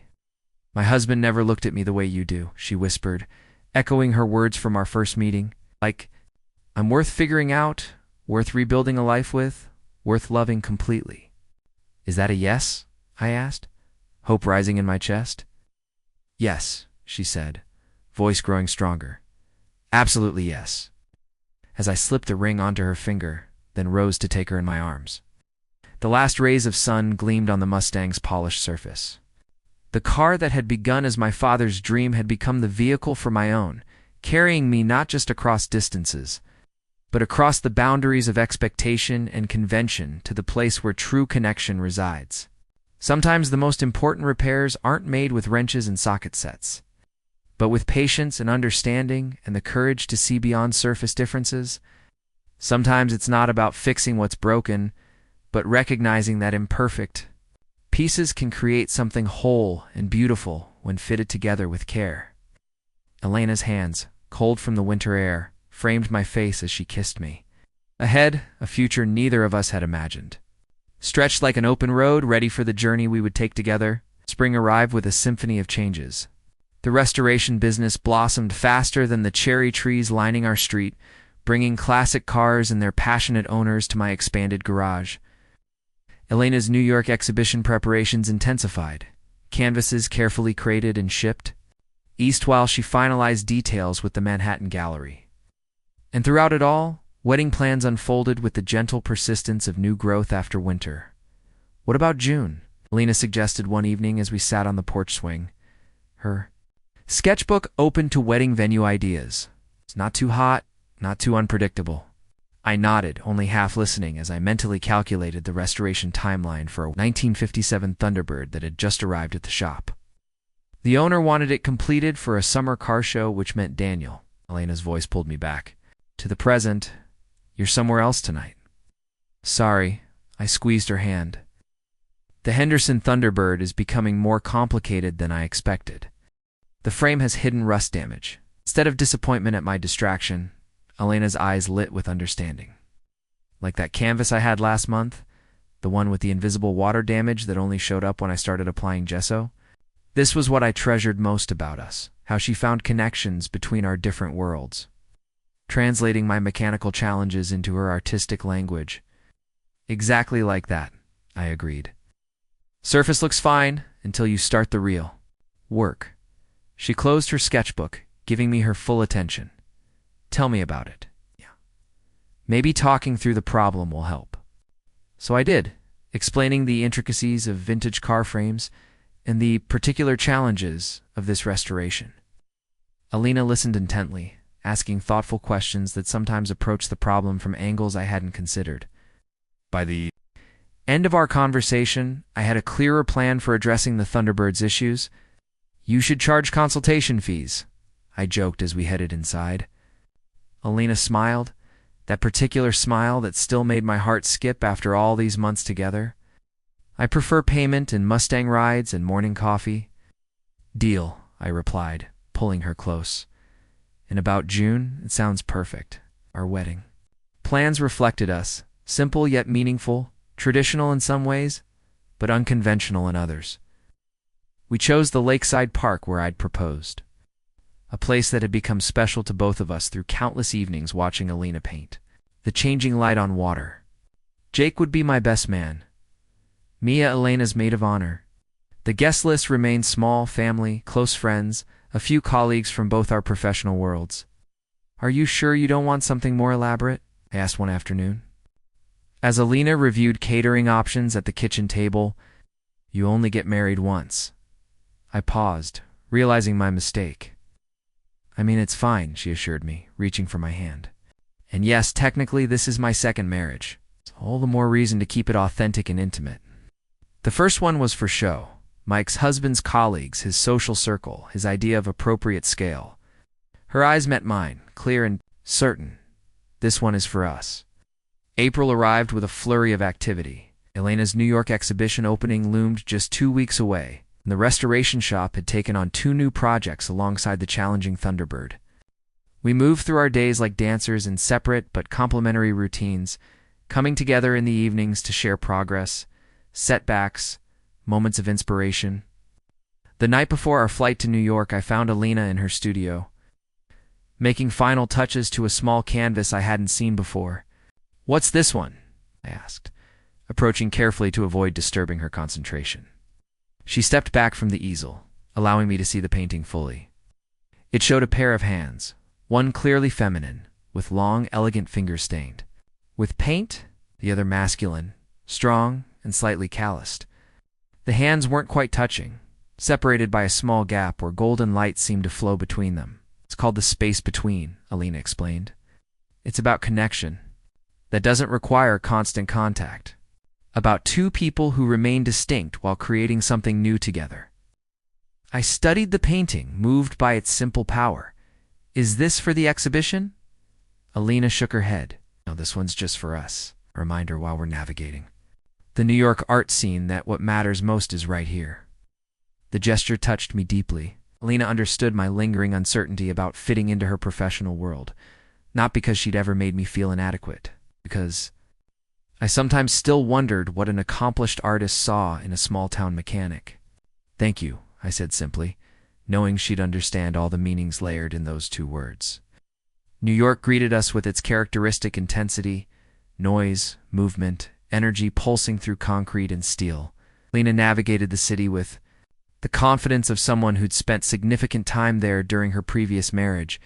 My husband never looked at me the way you do, she whispered, echoing her words from our first meeting. Like, I'm worth figuring out, worth rebuilding a life with, worth loving completely. Is that a yes? I asked, hope rising in my chest. Yes, she said, voice growing stronger. Absolutely yes. As I slipped the ring onto her finger, then rose to take her in my arms. The last rays of sun gleamed on the Mustang's polished surface. The car that had begun as my father's dream had become the vehicle for my own, carrying me not just across distances, but across the boundaries of expectation and convention to the place where true connection resides. Sometimes the most important repairs aren't made with wrenches and socket sets, but with patience and understanding and the courage to see beyond surface differences. Sometimes it's not about fixing what's broken, but recognizing that imperfect pieces can create something whole and beautiful when fitted together with care. Elena's hands, cold from the winter air, framed my face as she kissed me. Ahead, a future neither of us had imagined. Stretched like an open road, ready for the journey we would take together, spring arrived with a symphony of changes. The restoration business blossomed faster than the cherry trees lining our street, bringing classic cars and their passionate owners to my expanded garage. Elena's New York exhibition preparations intensified, canvases carefully crated and shipped east while she finalized details with the Manhattan Gallery. And throughout it all, wedding plans unfolded with the gentle persistence of new growth after winter. What about June? Elena suggested one evening as we sat on the porch swing, her sketchbook open to wedding venue ideas. It's not too hot, not too unpredictable. I nodded, only half listening as I mentally calculated the restoration timeline for a 1957 Thunderbird that had just arrived at the shop. The owner wanted it completed for a summer car show, which meant Daniel. Elena's voice pulled me back. To the present, you're somewhere else tonight. Sorry, I squeezed her hand. The Henderson Thunderbird is becoming more complicated than I expected. The frame has hidden rust damage. Instead of disappointment at my distraction, Elena's eyes lit with understanding. Like that canvas I had last month, the one with the invisible water damage that only showed up when I started applying gesso. This was what I treasured most about us, how she found connections between our different worlds, translating my mechanical challenges into her artistic language. Exactly like that, I agreed. Surface looks fine until you start the real work. She closed her sketchbook, giving me her full attention. Tell me about it. Yeah. Maybe talking through the problem will help. So I did, explaining the intricacies of vintage car frames and the particular challenges of this restoration. Elena listened intently, asking thoughtful questions that sometimes approached the problem from angles I hadn't considered. By the end of our conversation, I had a clearer plan for addressing the Thunderbird's issues. You should charge consultation fees, I joked as we headed inside. Elena smiled, that particular smile that still made my heart skip after all these months together. I prefer payment in Mustang rides and morning coffee. Deal, I replied, pulling her close. In about June, it sounds perfect. Our wedding. Plans reflected us, simple yet meaningful, traditional in some ways, but unconventional in others. We chose the lakeside park where I'd proposed, a place that had become special to both of us through countless evenings watching Elena paint. The changing light on water. Jake would be my best man. Mia, Elena's maid of honor. The guest list remained small: family, close friends, a few colleagues from both our professional worlds. Are you sure you don't want something more elaborate? I asked one afternoon. As Elena reviewed catering options at the kitchen table, you only get married once. I paused, realizing my mistake. I mean, it's fine, she assured me, reaching for my hand. And yes, technically, this is my second marriage. It's all the more reason to keep it authentic and intimate. The first one was for show. My ex-husband's colleagues, his social circle, his idea of appropriate scale. Her eyes met mine, clear and certain. This one is for us. April arrived with a flurry of activity. Elena's New York exhibition opening loomed just 2 weeks away, and the restoration shop had taken on 2 new projects alongside the challenging Thunderbird. We moved through our days like dancers in separate but complementary routines, coming together in the evenings to share progress, setbacks, moments of inspiration. The night before our flight to New York, I found Elena in her studio, making final touches to a small canvas I hadn't seen before. "What's this one?" I asked, approaching carefully to avoid disturbing her concentration. She stepped back from the easel, allowing me to see the painting fully. It showed a pair of hands, one clearly feminine, with long, elegant fingers stained. With paint, the other masculine, strong, and slightly calloused. The hands weren't quite touching, separated by a small gap where golden light seemed to flow between them. It's called the space between, Elena explained. It's about connection. That doesn't require constant contact. About 2 people who remain distinct while creating something new together. I studied the painting, moved by its simple power. "Is this for the exhibition?" Elena shook her head. "No, this one's just for us." A reminder while we're navigating the New York art scene that what matters most is right here. The gesture touched me deeply. Elena understood my lingering uncertainty about fitting into her professional world, not because she'd ever made me feel inadequate, because I sometimes still wondered what an accomplished artist saw in a small-town mechanic. "Thank you," I said simply, knowing she'd understand all the meanings layered in those 2 words. New York greeted us with its characteristic intensity, noise, movement, energy pulsing through concrete and steel. Elena navigated the city with the confidence of someone who'd spent significant time there during her previous marriage,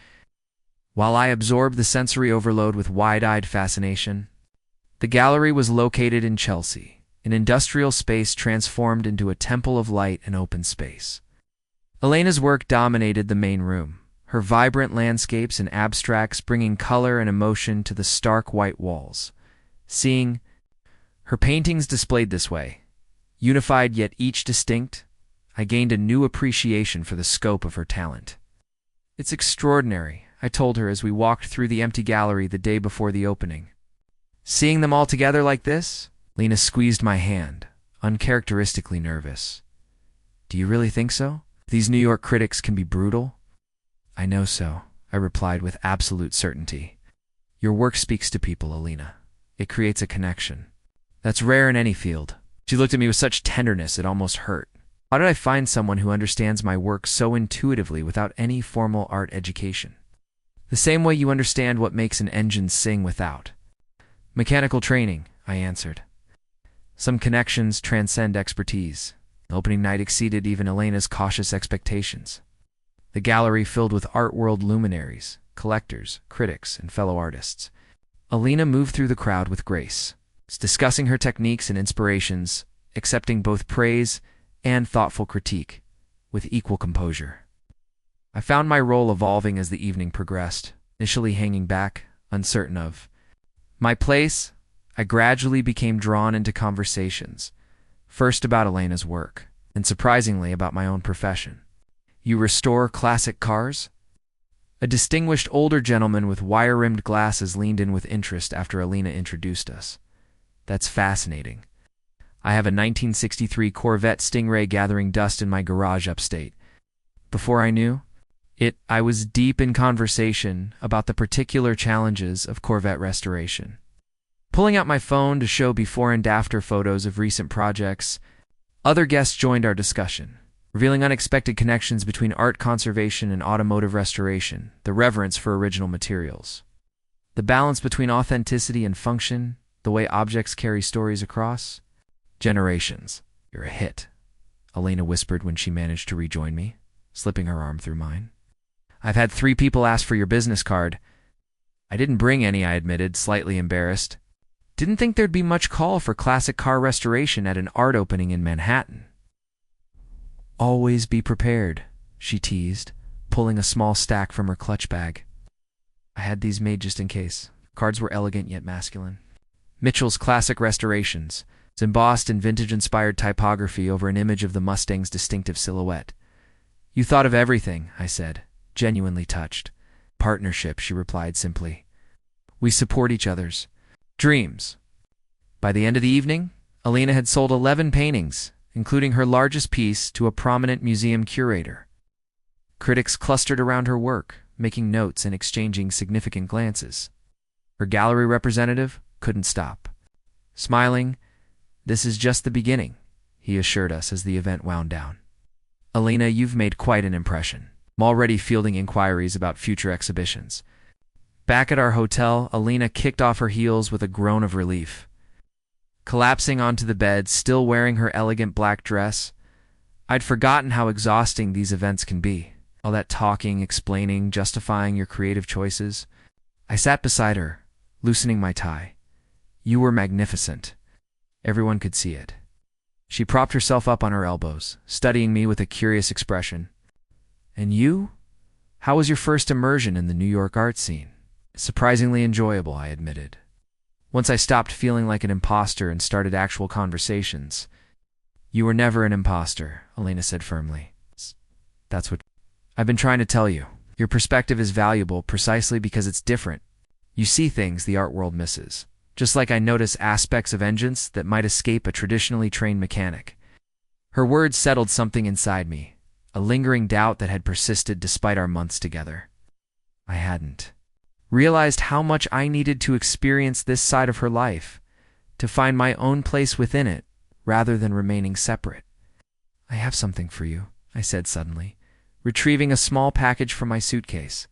while I absorbed the sensory overload with wide-eyed fascination. The gallery was located in Chelsea, an industrial space transformed into a temple of light and open space. Elena's work dominated the main room, her vibrant landscapes and abstracts bringing color and emotion to the stark white walls. Seeing her paintings displayed this way, unified yet each distinct, I gained a new appreciation for the scope of her talent. "It's extraordinary," I told her as we walked through the empty gallery the day before the opening. "Seeing them all together like this?" Lena squeezed my hand, uncharacteristically nervous. "Do you really think so? These New York critics can be brutal?" "I know so," I replied with absolute certainty. "Your work speaks to people, Elena. It creates a connection. That's rare in any field." She looked at me with such tenderness it almost hurt. How did I find someone who understands my work so intuitively without any formal art education? "The same way you understand what makes an engine sing without." "Mechanical training," I answered. Some connections transcend expertise. Opening night exceeded even Elena's cautious expectations. The gallery filled with art world luminaries, collectors, critics, and fellow artists. Elena moved through the crowd with grace, discussing her techniques and inspirations, accepting both praise and thoughtful critique with equal composure. I found my role evolving as the evening progressed, initially hanging back, uncertain of my place. I gradually became drawn into conversations, first about Elena's work, and surprisingly about my own profession. "You restore classic cars?" A distinguished older gentleman with wire-rimmed glasses leaned in with interest after Elena introduced us. "That's fascinating. I have a 1963 Corvette Stingray gathering dust in my garage upstate." Before I knew it, I was deep in conversation about the particular challenges of Corvette restoration. Pulling out my phone to show before and after photos of recent projects, other guests joined our discussion, revealing unexpected connections between art conservation and automotive restoration, the reverence for original materials, the balance between authenticity and function, the way objects carry stories across generations. "You're a hit," Elena whispered when she managed to rejoin me, slipping her arm through mine. "I've had 3 people ask for your business card." "I didn't bring any," I admitted, slightly embarrassed. "Didn't think there'd be much call for classic car restoration at an art opening in Manhattan." "Always be prepared," she teased, pulling a small stack from her clutch bag. I had these made just in case. Cards were elegant yet masculine. Mitchell's Classic Restorations, embossed in vintage-inspired typography over an image of the Mustang's distinctive silhouette. You thought of everything, I said, genuinely touched. Partnership, she replied simply. We support each other's dreams. By the end of the evening, Elena had sold 11 paintings, including her largest piece to a prominent museum curator. Critics clustered around her work, making notes and exchanging significant glances. Her gallery representative couldn't stop. Smiling, "This is just the beginning," he assured us as the event wound down. "Elena, you've made quite an impression. I'm already fielding inquiries about future exhibitions." Back at our hotel, Elena kicked off her heels with a groan of relief. Collapsing onto the bed, still wearing her elegant black dress, I'd forgotten how exhausting these events can be. All that talking, explaining, justifying your creative choices. I sat beside her, loosening my tie. You were magnificent. Everyone could see it. She propped herself up on her elbows, studying me with a curious expression. And you? How was your first immersion in the New York art scene? Surprisingly enjoyable, I admitted. Once I stopped feeling like an imposter and started actual conversations. You were never an imposter, Elena said firmly. That's what I've been trying to tell you. Your perspective is valuable precisely because it's different. You see things the art world misses. Just like I notice aspects of engines that might escape a traditionally trained mechanic. Her words settled something inside me, a lingering doubt that had persisted despite our months together. I hadn't realized how much I needed to experience this side of her life, to find my own place within it, rather than remaining separate. I have something for you, I said suddenly, retrieving a small package from my suitcase.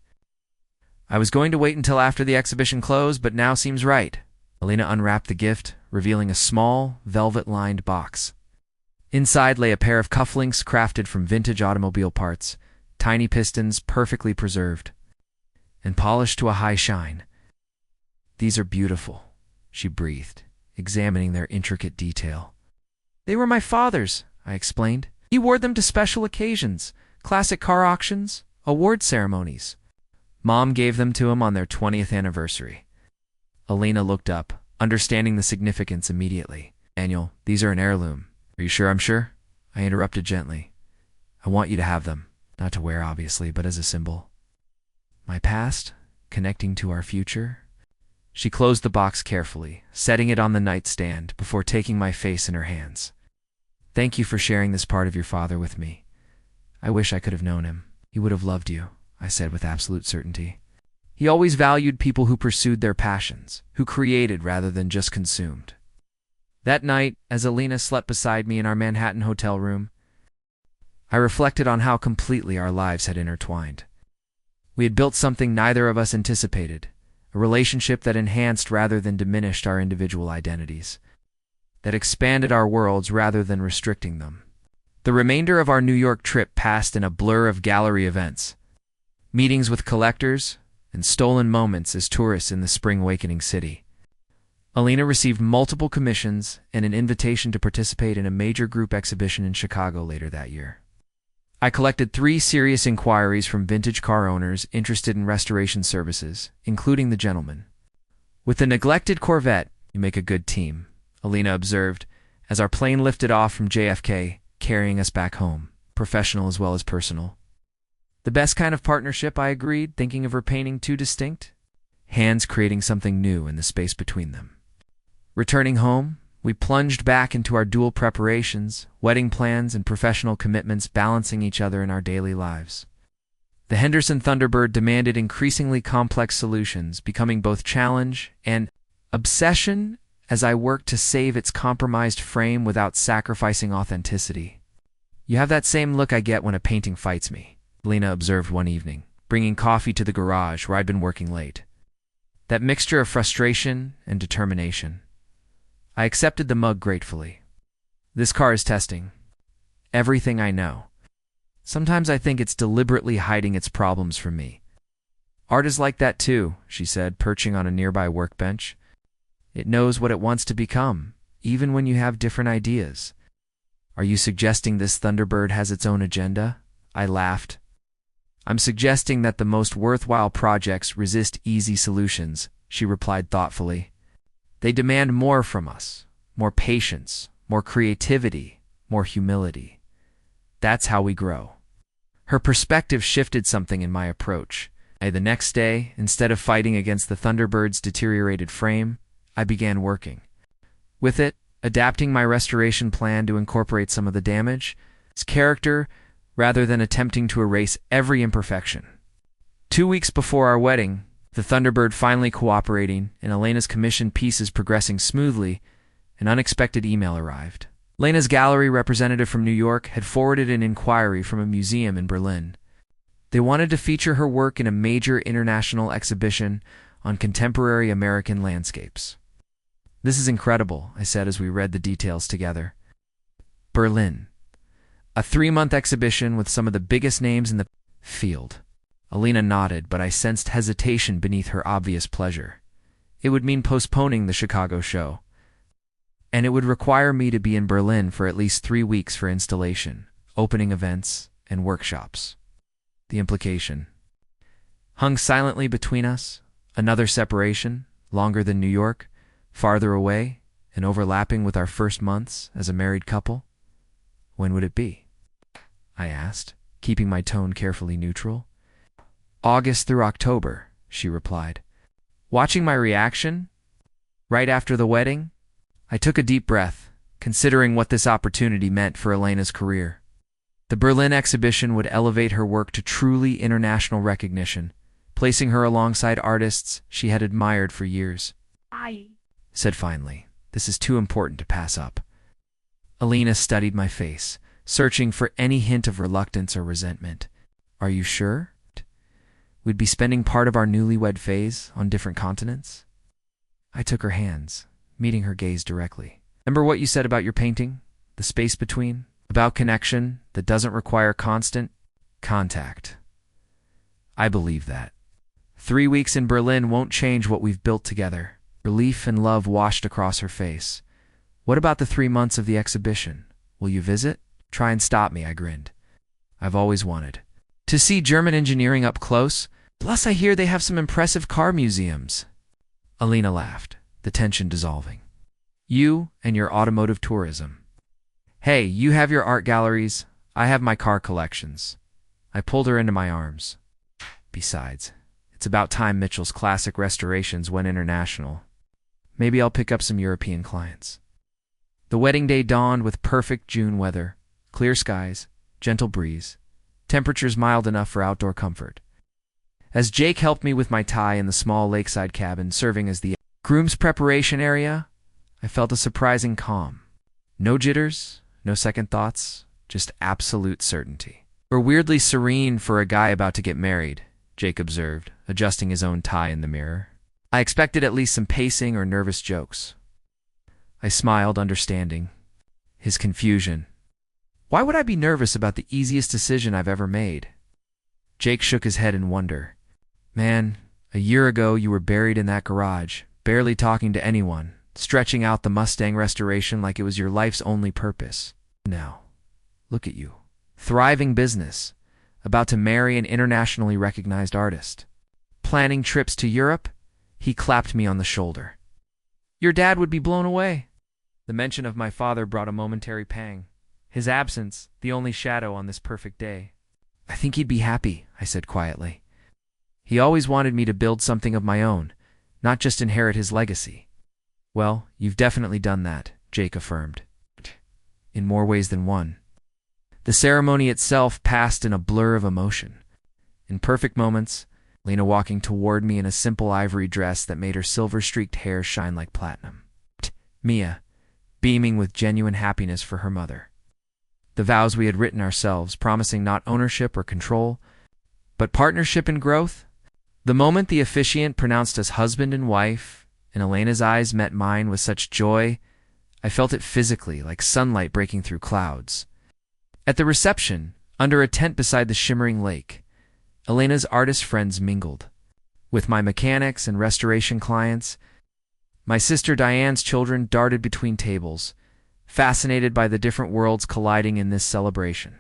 I was going to wait until after the exhibition closed, but now seems right. Elena unwrapped the gift, revealing a small, velvet-lined box. Inside lay a pair of cufflinks crafted from vintage automobile parts, tiny pistons perfectly preserved, and polished to a high shine. These are beautiful, she breathed, examining their intricate detail. They were my father's, I explained. He wore them to special occasions, classic car auctions, award ceremonies. Mom gave them to him on their 20th anniversary. Elena looked up, understanding the significance immediately. Daniel, these are an heirloom. Are you sure I'm sure? I interrupted gently. I want you to have them. Not to wear, obviously, but as a symbol. My past, connecting to our future. She closed the box carefully, setting it on the nightstand before taking my face in her hands. Thank you for sharing this part of your father with me. I wish I could have known him. He would have loved you, I said with absolute certainty. He always valued people who pursued their passions, who created rather than just consumed. That night, as Elena slept beside me in our Manhattan hotel room, I reflected on how completely our lives had intertwined. We had built something neither of us anticipated, a relationship that enhanced rather than diminished our individual identities, that expanded our worlds rather than restricting them. The remainder of our New York trip passed in a blur of gallery events, meetings with collectors, and stolen moments as tourists in the spring awakening city. Elena received multiple commissions and an invitation to participate in a major group exhibition in Chicago later that year. I collected 3 serious inquiries from vintage car owners interested in restoration services, including the gentleman. With the neglected Corvette, you make a good team, Elena observed, as our plane lifted off from JFK, carrying us back home, professional as well as personal. The best kind of partnership, I agreed, thinking of her painting too distinct. Hands creating something new in the space between them. Returning home, we plunged back into our dual preparations, wedding plans, and professional commitments balancing each other in our daily lives. The Henderson Thunderbird demanded increasingly complex solutions, becoming both challenge and obsession as I worked to save its compromised frame without sacrificing authenticity. You have that same look I get when a painting fights me, Elena observed one evening, bringing coffee to the garage where I'd been working late. That mixture of frustration and determination. I accepted the mug gratefully. This car is testing everything I know. Sometimes I think it's deliberately hiding its problems from me. Art is like that too, she said, perching on a nearby workbench. It knows what it wants to become, even when you have different ideas. Are you suggesting this Thunderbird has its own agenda? I laughed. I'm suggesting that the most worthwhile projects resist easy solutions, she replied thoughtfully. They demand more from us, more patience, more creativity, more humility. That's how we grow. Her perspective shifted something in my approach. The next day, instead of fighting against the Thunderbird's deteriorated frame, I began working. With it, adapting my restoration plan to incorporate some of the damage, its character, rather than attempting to erase every imperfection. 2 weeks before our wedding, the Thunderbird finally cooperating and Elena's commissioned pieces progressing smoothly, an unexpected email arrived. Elena's gallery representative from New York had forwarded an inquiry from a museum in Berlin. They wanted to feature her work in a major international exhibition on contemporary American landscapes. This is incredible, I said as we read the details together. Berlin. A 3-month exhibition with some of the biggest names in the field. Elena nodded, but I sensed hesitation beneath her obvious pleasure. It would mean postponing the Chicago show. And it would require me to be in Berlin for at least 3 weeks for installation, opening events, and workshops. The implication. Hung silently between us, another separation, longer than New York, farther away, and overlapping with our first months as a married couple. When would it be? I asked, keeping my tone carefully neutral. August through October, she replied. Watching my reaction, right after the wedding, I took a deep breath, considering what this opportunity meant for Elena's career. The Berlin exhibition would elevate her work to truly international recognition, placing her alongside artists she had admired for years. I said finally, this is too important to pass up. Elena studied my face, searching for any hint of reluctance or resentment. Are you sure? We'd be spending part of our newlywed phase on different continents? I took her hands, meeting her gaze directly. Remember what you said about your painting? The space between? About connection that doesn't require constant contact. I believe that. 3 weeks in Berlin won't change what we've built together. Relief and love washed across her face. What about the 3 months of the exhibition? Will you visit? Try and stop me, I grinned. I've always wanted to see German engineering up close. Plus, I hear they have some impressive car museums. Elena laughed, the tension dissolving. You and your automotive tourism. Hey, you have your art galleries, I have my car collections. I pulled her into my arms. Besides, it's about time Mitchell's classic restorations went international. Maybe I'll pick up some European clients. The wedding day dawned with perfect June weather, clear skies, gentle breeze, temperatures mild enough for outdoor comfort. As Jake helped me with my tie in the small lakeside cabin serving as the groom's preparation area, I felt a surprising calm. No jitters, no second thoughts, just absolute certainty. We're weirdly serene for a guy about to get married, Jake observed, adjusting his own tie in the mirror. I expected at least some pacing or nervous jokes. I smiled, understanding his confusion. Why would I be nervous about the easiest decision I've ever made? Jake shook his head in wonder. Man, a year ago you were buried in that garage, barely talking to anyone, stretching out the Mustang restoration like it was your life's only purpose. Now, look at you. Thriving business, about to marry an internationally recognized artist. Planning trips to Europe? He clapped me on the shoulder. Your dad would be blown away. The mention of my father brought a momentary pang. His absence, the only shadow on this perfect day. I think he'd be happy, I said quietly. He always wanted me to build something of my own, not just inherit his legacy. Well, you've definitely done that, Jake affirmed. In more ways than one. The ceremony itself passed in a blur of emotion. In perfect moments, Lena walking toward me in a simple ivory dress that made her silver-streaked hair shine like platinum. Mia, beaming with genuine happiness for her mother. The vows we had written ourselves, promising not ownership or control, but partnership and growth. The moment the officiant pronounced us husband and wife, and Elena's eyes met mine with such joy, I felt it physically, like sunlight breaking through clouds. At the reception, under a tent beside the shimmering lake, Elena's artist friends mingled. With my mechanics and restoration clients, my sister Diane's children darted between tables, fascinated by the different worlds colliding in this celebration.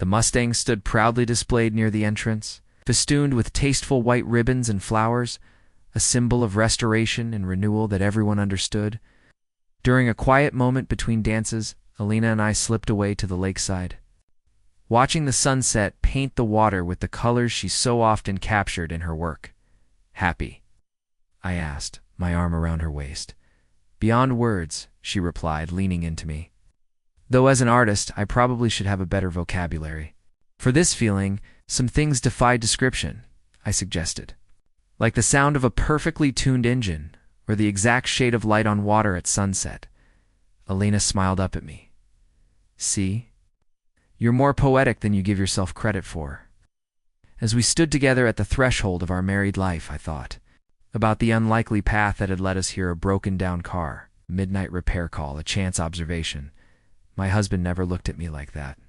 The Mustang stood proudly displayed near the entrance, festooned with tasteful white ribbons and flowers, a symbol of restoration and renewal that everyone understood. During a quiet moment between dances, Elena and I slipped away to the lakeside. Watching the sunset paint the water with the colors she so often captured in her work. "Happy?" I asked, my arm around her waist. "Beyond words," she replied, leaning into me. Though as an artist, I probably should have a better vocabulary. For this feeling, some things defy description, I suggested. Like the sound of a perfectly tuned engine, or the exact shade of light on water at sunset. Elena smiled up at me. "See? You're more poetic than you give yourself credit for." As we stood together at the threshold of our married life, I thought about the unlikely path that had led us here: a broken-down car, midnight repair call, a chance observation. My husband never looked at me like that.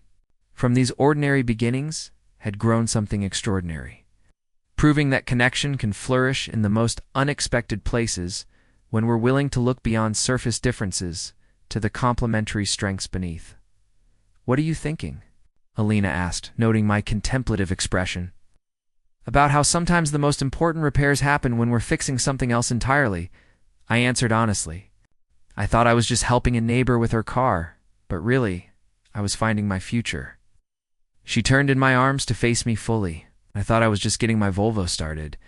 From these ordinary beginnings had grown something extraordinary, proving that connection can flourish in the most unexpected places when we're willing to look beyond surface differences to the complementary strengths beneath. "What are you thinking?" Elena asked, noting my contemplative expression. "About how sometimes the most important repairs happen when we're fixing something else entirely," I answered honestly. I thought I was just helping a neighbor with her car, but really, I was finding my future. She turned in my arms to face me fully. I thought I was just getting my Volvo started,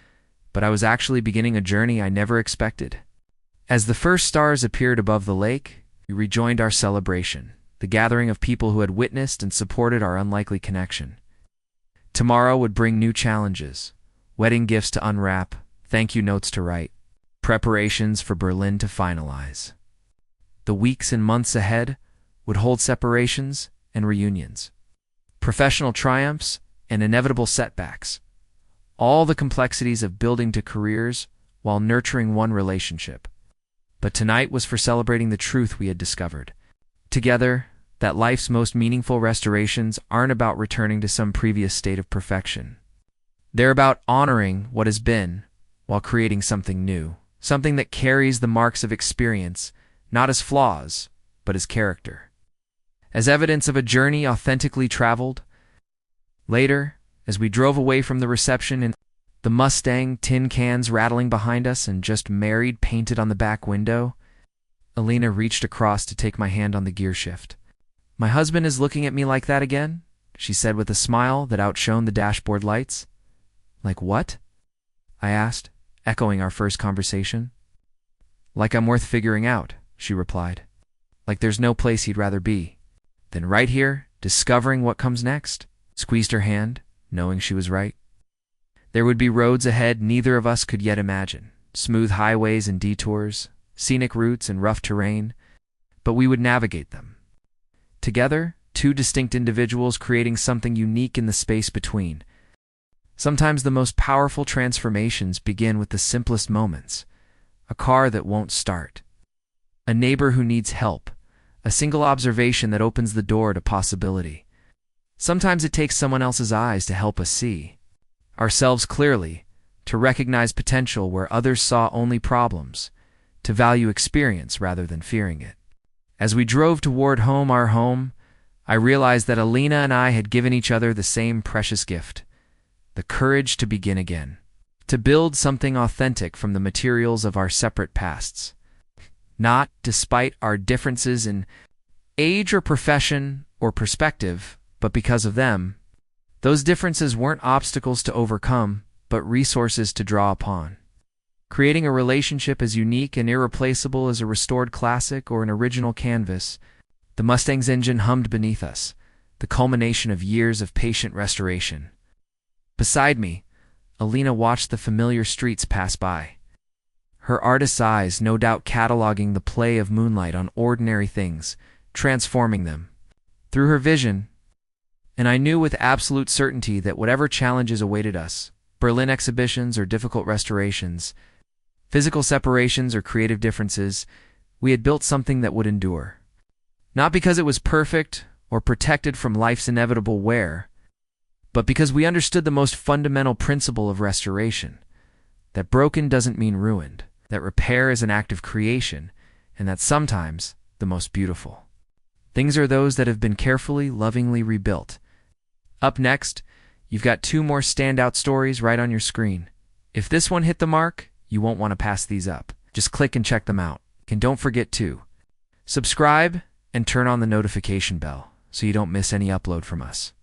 but I was actually beginning a journey I never expected. As the first stars appeared above the lake, we rejoined our celebration, the gathering of people who had witnessed and supported our unlikely connection. Tomorrow would bring new challenges, wedding gifts to unwrap, thank you notes to write, preparations for Berlin to finalize. The weeks and months ahead would hold separations and reunions, professional triumphs and inevitable setbacks, all the complexities of building to careers while nurturing one relationship. But tonight was for celebrating the truth we had discovered together, that life's most meaningful restorations aren't about returning to some previous state of perfection. They're about honoring what has been while creating something new, something that carries the marks of experience, not as flaws, but as character, as evidence of a journey authentically traveled. Later, as we drove away from the reception and the Mustang, tin cans rattling behind us and "Just Married" painted on the back window, Elena reached across to take my hand on the gear shift. "My husband is looking at me like that again?" she said with a smile that outshone the dashboard lights. "Like what?" I asked, echoing our first conversation. "Like I'm worth figuring out," she replied. "Like there's no place he'd rather be than right here, discovering what comes next." Squeezed her hand, knowing she was right. There would be roads ahead neither of us could yet imagine, smooth highways and detours, scenic routes and rough terrain, but we would navigate them. Together, two distinct individuals creating something unique in the space between. Sometimes the most powerful transformations begin with the simplest moments: a car that won't start, a neighbor who needs help, a single observation that opens the door to possibility. Sometimes it takes someone else's eyes to help us see ourselves clearly, to recognize potential where others saw only problems, to value experience rather than fearing it. As we drove toward our home, I realized that Elena and I had given each other the same precious gift: the courage to begin again, to build something authentic from the materials of our separate pasts. Not despite our differences in age or profession or perspective, but because of them. Those differences weren't obstacles to overcome, but resources to draw upon. Creating a relationship as unique and irreplaceable as a restored classic or an original canvas, the Mustang's engine hummed beneath us, the culmination of years of patient restoration. Beside me, Elena watched the familiar streets pass by, her artist's eyes no doubt cataloging the play of moonlight on ordinary things, transforming them. Through her vision, and I knew with absolute certainty that whatever challenges awaited us, Berlin exhibitions or difficult restorations, physical separations or creative differences, we had built something that would endure. Not because it was perfect or protected from life's inevitable wear, but because we understood the most fundamental principle of restoration: that broken doesn't mean ruined, that repair is an act of creation, and that sometimes the most beautiful things are those that have been carefully, lovingly rebuilt. Up next, you've got 2 more standout stories right on your screen. If this one hit the mark, you won't want to pass these up. Just click and check them out. And don't forget to subscribe and turn on the notification bell so you don't miss any upload from us.